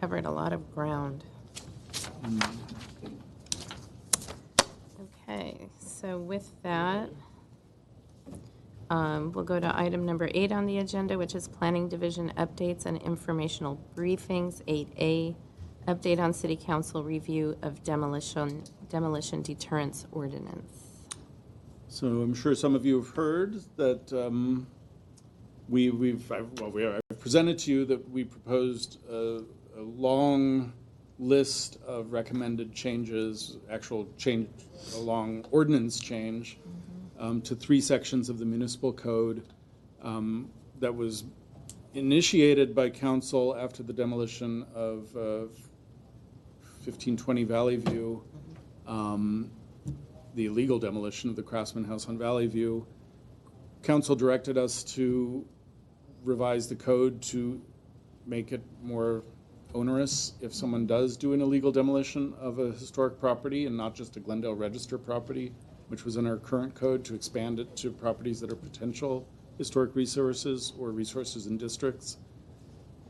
Covered a lot of ground. Okay, so with that, we'll go to item number 8 on the agenda, which is Planning Division updates and informational briefings. 8A, update on City Council review of demolition deterrence ordinance. So I'm sure some of you have heard that I've presented to you that we proposed a long list of recommended changes, a long ordinance change to 3 sections of the municipal code that was initiated by council after the demolition of 1520 Valley View, the illegal demolition of the Craftsman House on Valley View. Council directed us to revise the code to make it more onerous if someone does do an illegal demolition of a historic property and not just a Glendale Register property, which was in our current code, to expand it to properties that are potential historic resources or resources in districts.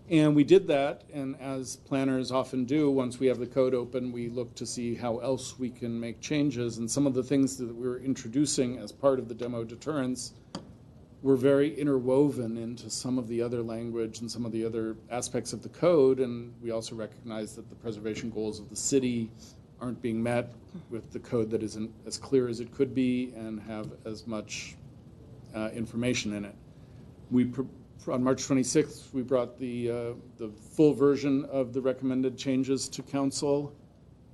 And we did that, and as planners often do, once we have the code open, we look to see how else we can make changes. And some of the things that we were introducing as part of the demo deterrence were very interwoven into some of the other language and some of the other aspects of the code. And we also recognize that the preservation goals of the city aren't being met with the code that isn't as clear as it could be and have as much information in it. On March 26th, we brought the full version of the recommended changes to council,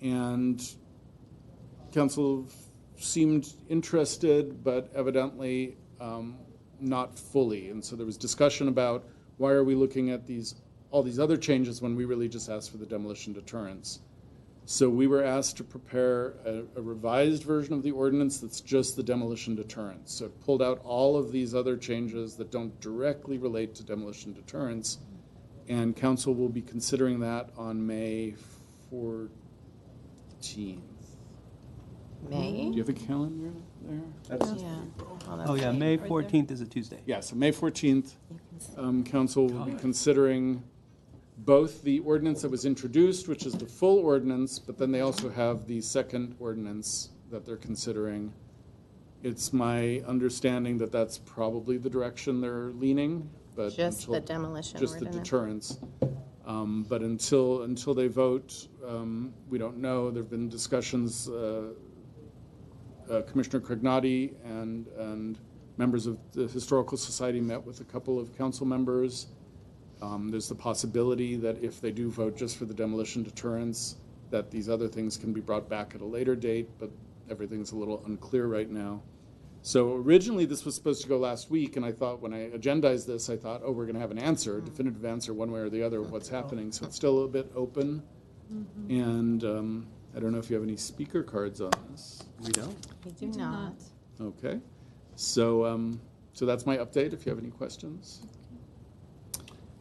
and council seemed interested, but evidently not fully. And so there was discussion about why are we looking at all these other changes when we really just asked for the demolition deterrence. So we were asked to prepare a revised version of the ordinance that's just the demolition deterrence. So it pulled out all of these other changes that don't directly relate to demolition deterrence, and council will be considering that on May 14th. May? Do you have a calendar there? Yeah. Well, Oh, that's yeah, right. May 14th is a Tuesday. Yeah, so May 14th, council will be considering both the ordinance that was introduced, which is the full ordinance, but then they also have the second ordinance that they're considering. It's my understanding that that's probably the direction they're leaning, but Just the demolition just the ordinance. deterrence. But until they vote, we don't know. There have been discussions. Commissioner Crignati and members of the Historical Society met with a couple of council members. There's the possibility that if they do vote just for the demolition deterrence, that these other things can be brought back at a later date, but everything's a little unclear right now. So originally this was supposed to go last week, and I thought when I agendized this, I thought, oh, we're going to have an answer, a definitive answer one way or the other of what's happening. So it's still a bit open. And I don't know if you have any speaker cards on this. We don't. We do not. Okay. So, so that's my update, if you have any questions.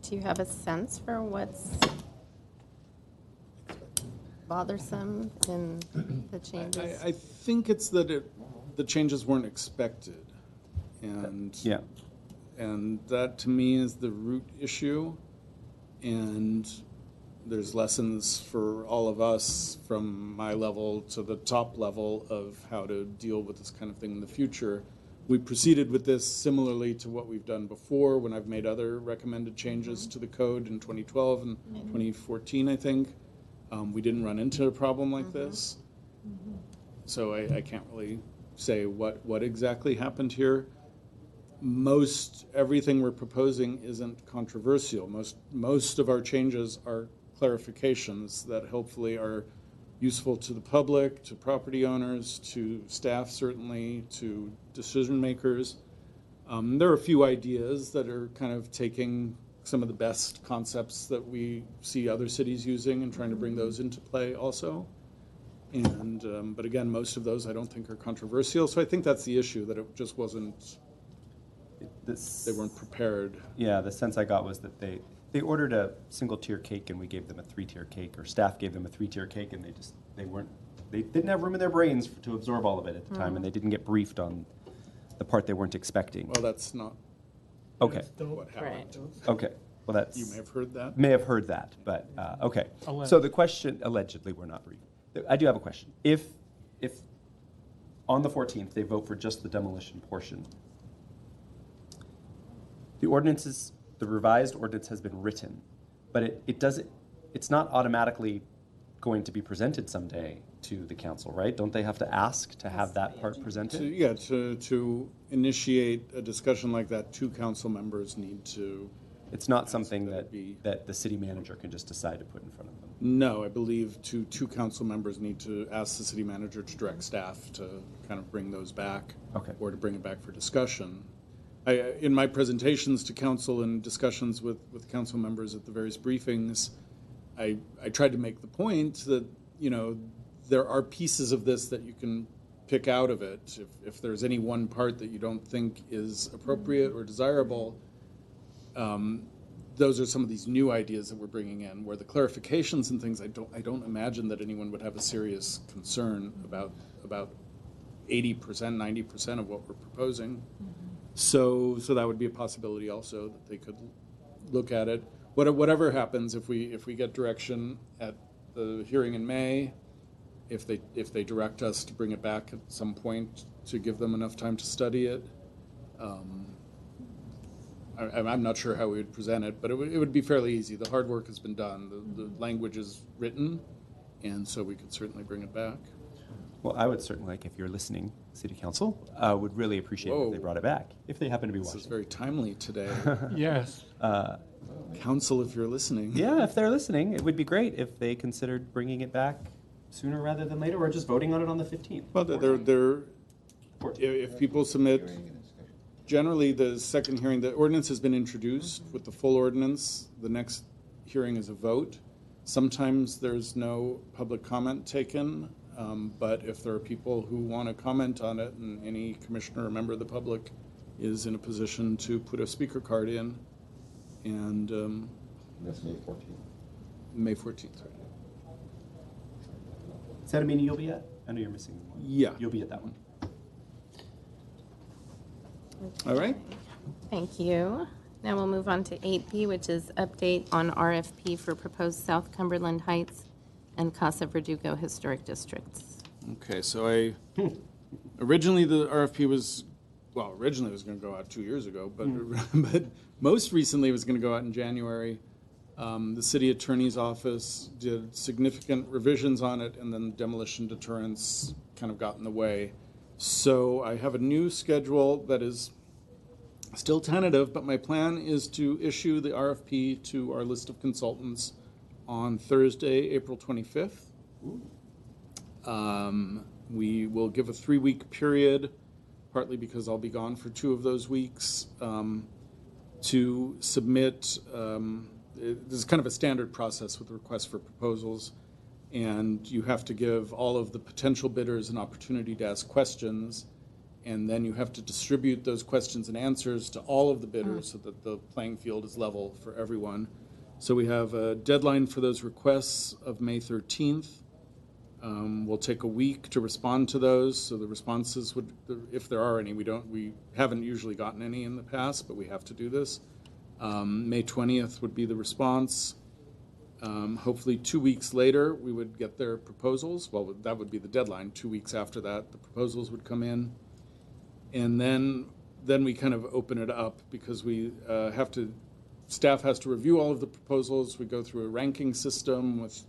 Do you have a sense for what's bothersome in the changes? I think it's that the changes weren't expected, and Yeah. and that to me is the root issue. And there's lessons for all of us from my level to the top level of how to deal with this kind of thing in the future. We proceeded with this similarly to what we've done before when I've made other recommended changes to the code in 2012 and 2014, I think. We didn't run into a problem like this. So I can't really say what exactly happened here. Most everything we're proposing isn't controversial. Most of our changes are clarifications that hopefully are useful to the public, to property owners, to staff certainly, to decision makers. There are a few ideas that are kind of taking some of the best concepts that we see other cities using and trying to bring those into play also. And but again, most of those I don't think are controversial. So I think that's the issue, that it just wasn't, they weren't prepared. Yeah, the sense I got was that they ordered a single tier cake and we gave them a 3-tier cake, or staff gave them a 3-tier cake, and they didn't have room in their brains to absorb all of it at the time, and they didn't get briefed on the part they weren't expecting. Well, that's not Okay, what happened. okay. Well, that's. You may have heard that. May have heard that, but, okay. Alleged. So the question, allegedly, we're not briefed. I do have a question. If on the 14th, they vote for just the demolition portion, the revised ordinance has been written, but it's not automatically going to be presented someday to the council, right? Don't they have to ask to have that part presented? To initiate a discussion like that, two council members need to. It's not something that that the city manager can just decide to put in front of them. No, I believe two council members need to ask the city manager to direct staff to kind of bring those back. Okay. Or to bring it back for discussion. In my presentations to council and discussions with council members at the various briefings, I tried to make the point that, there are pieces of this that you can pick out of it. If there's any one part that you don't think is appropriate or desirable, those are some of these new ideas that we're bringing in, where the clarifications and things, I don't imagine that anyone would have a serious concern about 80%, 90% of what we're proposing. So that would be a possibility also, that they could look at it. Whatever happens, if we get direction at the hearing in May, if they direct us to bring it back at some point to give them enough time to study it, I'm not sure how we would present it, but it would be fairly easy. The hard work has been done. The language is written, and so we could certainly bring it back. Well, I would certainly, if you're listening, City Council, would really appreciate it if they brought it back, if they happen to be This watching. is very timely today. Yes. Council, if you're listening. Yeah, if they're listening, it would be great if they considered bringing it back sooner rather than later, or just voting on it on the 15th. Well, if people submit, generally the second hearing, the ordinance has been introduced with the full ordinance. The next hearing is a vote. Sometimes there's no public comment taken, but if there are people who want to comment on it, and any commissioner or member of the public is in a position to put a speaker card in, and That's May 14th. May 14th, right? Is that a meeting you'll be at? I know you're missing one. Yeah. You'll be at that one. All right. Thank you. Now we'll move on to 8B, which is update on RFP for proposed South Cumberland Heights and Casa Verdugo Historic Districts. Okay, so originally the RFP was, originally it was going to go out 2 years ago, but but most recently it was going to go out in January. The city attorney's office did significant revisions on it, and then demolition deterrence kind of got in the way. So I have a new schedule that is still tentative, but my plan is to issue the RFP to our list of consultants on Thursday, April 25th. We will give a 3-week period, partly because I'll be gone for 2 of those weeks, to submit. This is kind of a standard process with requests for proposals, and you have to give all of the potential bidders an opportunity to ask questions, and then you have to distribute those questions and answers to all of the bidders so that the playing field is level for everyone. So we have a deadline for those requests of May 13th. We'll take a week to respond to those. So the responses would, if there are any, we haven't usually gotten any in the past, but we have to do this. May 20th would be the response. Hopefully 2 weeks later, we would get their proposals. Well, that would be the deadline. 2 weeks after that, the proposals would come in. And then we kind of open it up, because we staff has to review all of the proposals. We go through a ranking system with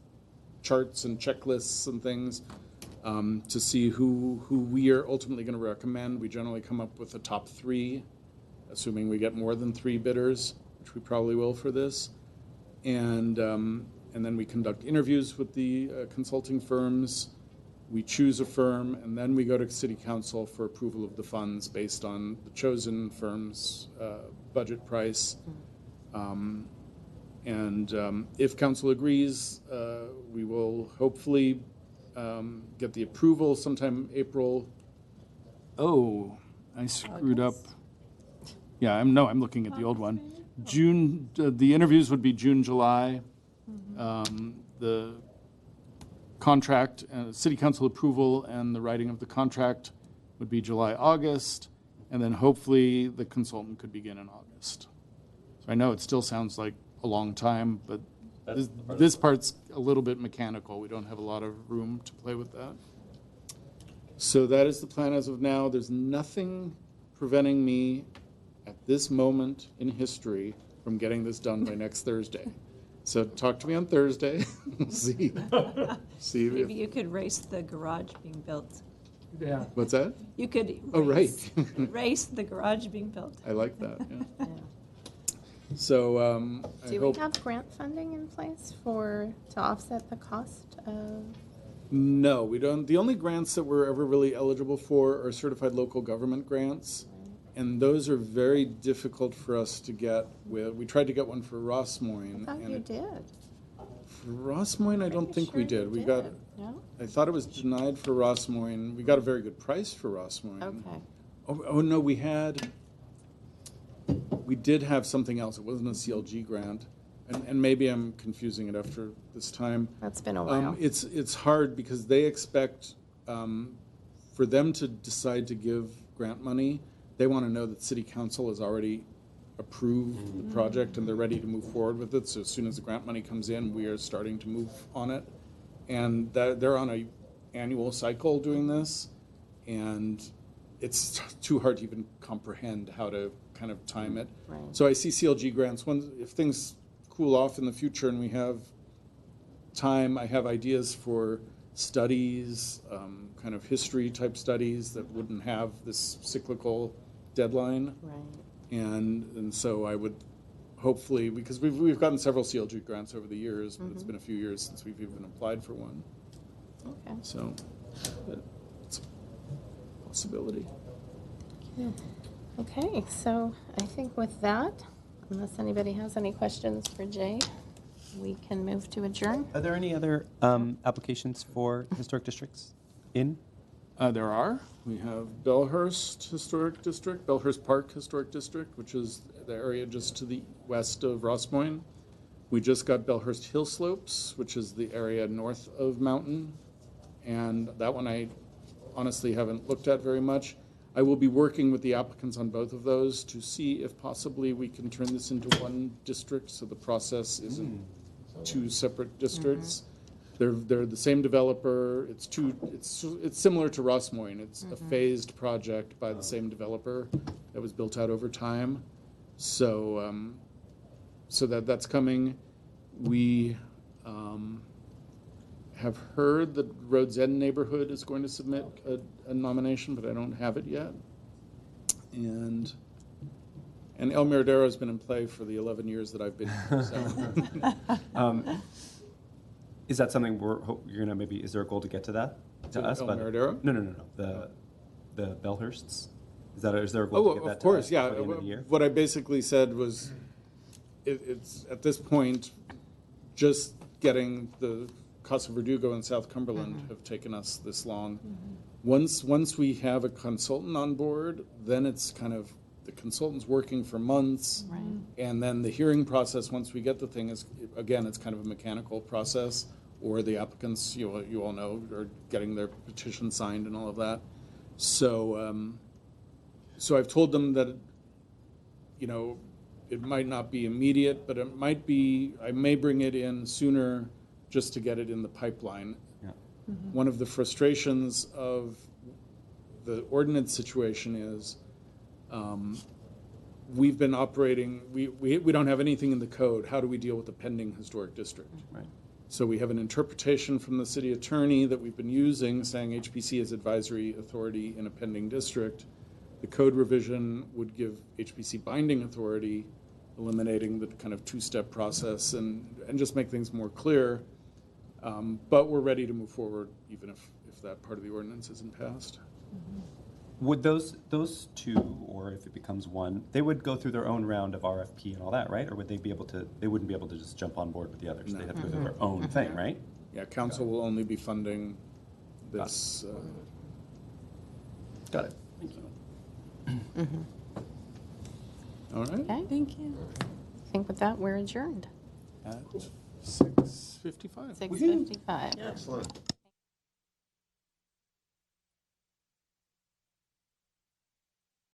charts and checklists and things to see who we are ultimately going to recommend. We generally come up with a top 3, assuming we get more than 3 bidders, which we probably will for this. And then we conduct interviews with the consulting firms. We choose a firm, and then we go to City Council for approval of the funds based on the chosen firm's budget price. If Council agrees, we will hopefully get the approval sometime April. Oh, I screwed up. Yeah, I'm looking at the old one. June, the interviews would be June, July. The contract, City Council approval and the writing of the contract would be July, August, and then hopefully the consultant could begin in August. So I know it still sounds like a long time, but this part's a little bit mechanical. We don't have a lot of room to play with that. So that is the plan as of now. There's nothing preventing me at this moment in history from getting this done by next Thursday. So talk to me on Thursday. We'll see. See Maybe if, you could race the garage being built. Yeah. what's that? You could Oh, right. race the garage being built. I like that. Yeah. So I Do hope. we have grant funding in place to offset the cost of? No, we don't. The only grants that we're ever really eligible for are certified local government grants, and those are very difficult for us to get. We tried to get one for Ross Moyne. I thought you did. For Ross Moyne, I don't Pretty think we sure did. you We did. got. No? I thought it was denied for Ross Moyne. We got a very good price for Ross Moyne. Okay. Oh no, we did have something else. It wasn't a CLG grant, and maybe I'm confusing it after this time. That's been a while. It's hard because they expect for them to decide to give grant money, they want to know that City Council has already approved the project and they're ready to move forward with it. So as soon as the grant money comes in, we are starting to move on it, and they're on a annual cycle doing this, and it's too hard to even comprehend how to kind of time it. Right. So I see CLG grants, if things cool off in the future and we have time, I have ideas for studies, kind of history type studies that wouldn't have this cyclical deadline. Right. And so I would hopefully, because we've gotten several CLG grants over the years, but it's been a few years since we've even applied for one. Okay. So but it's a possibility. Okay, so I think with that, unless anybody has any questions for Jay, we can move to adjourn. Are there any other applications for historic districts in? There are. We have Bellhurst Historic District, Bellhurst Park Historic District, which is the area just to the west of Ross Moyne. We just got Bellhurst Hill Slopes, which is the area north of Mountain. And that one I honestly haven't looked at very much. I will be working with the applicants on both of those to see if possibly we can turn this into one district so the process isn't two separate districts. They're the same developer. It's similar to Ross Moyne. It's a phased project by the same developer that was built out over time. So so that's coming. We have heard that Rhodes End neighborhood is going to submit a nomination, but I don't have it yet. And El Miradero has been in play for the 11 years that I've been here. So. Is that something you're gonna maybe? Is there a goal to get to that? To us, El but Miradero? No. The Bellhursts. Is there a goal to get that? Of course, to us yeah. by the end of the year? What I basically said was, it's at this point, just getting the Casa Verdugo and South Cumberland have taken us this long. Once we have a consultant on board, then it's kind of the consultant's working for months, Right. and then the hearing process. Once we get the thing is again, it's kind of a mechanical process, or the applicants, you all know, are getting their petition signed and all of that. So so I've told them that it might not be immediate, but it might be. I may bring it in sooner just to get it in the pipeline. Yeah. One of the frustrations of the ordinance situation is we've been operating, we don't have anything in the code. How do we deal with the pending historic district? Right. So we have an interpretation from the city attorney that we've been using saying HPC is advisory authority in a pending district. The code revision would give HPC binding authority, eliminating the kind of two-step process and just make things more clear. But we're ready to move forward even if that part of the ordinance isn't passed. Would those two, or if it becomes one, they would go through their own round of RFP and all that, right? Or would they be able to? They wouldn't be able to just jump on board with the others. No. They'd have to go through their own thing, right? Yeah, council will only be funding this. Got it. Thank you. All right. Okay, Thank you. I think with that, we're adjourned. At 6:55. 6:55. Excellent.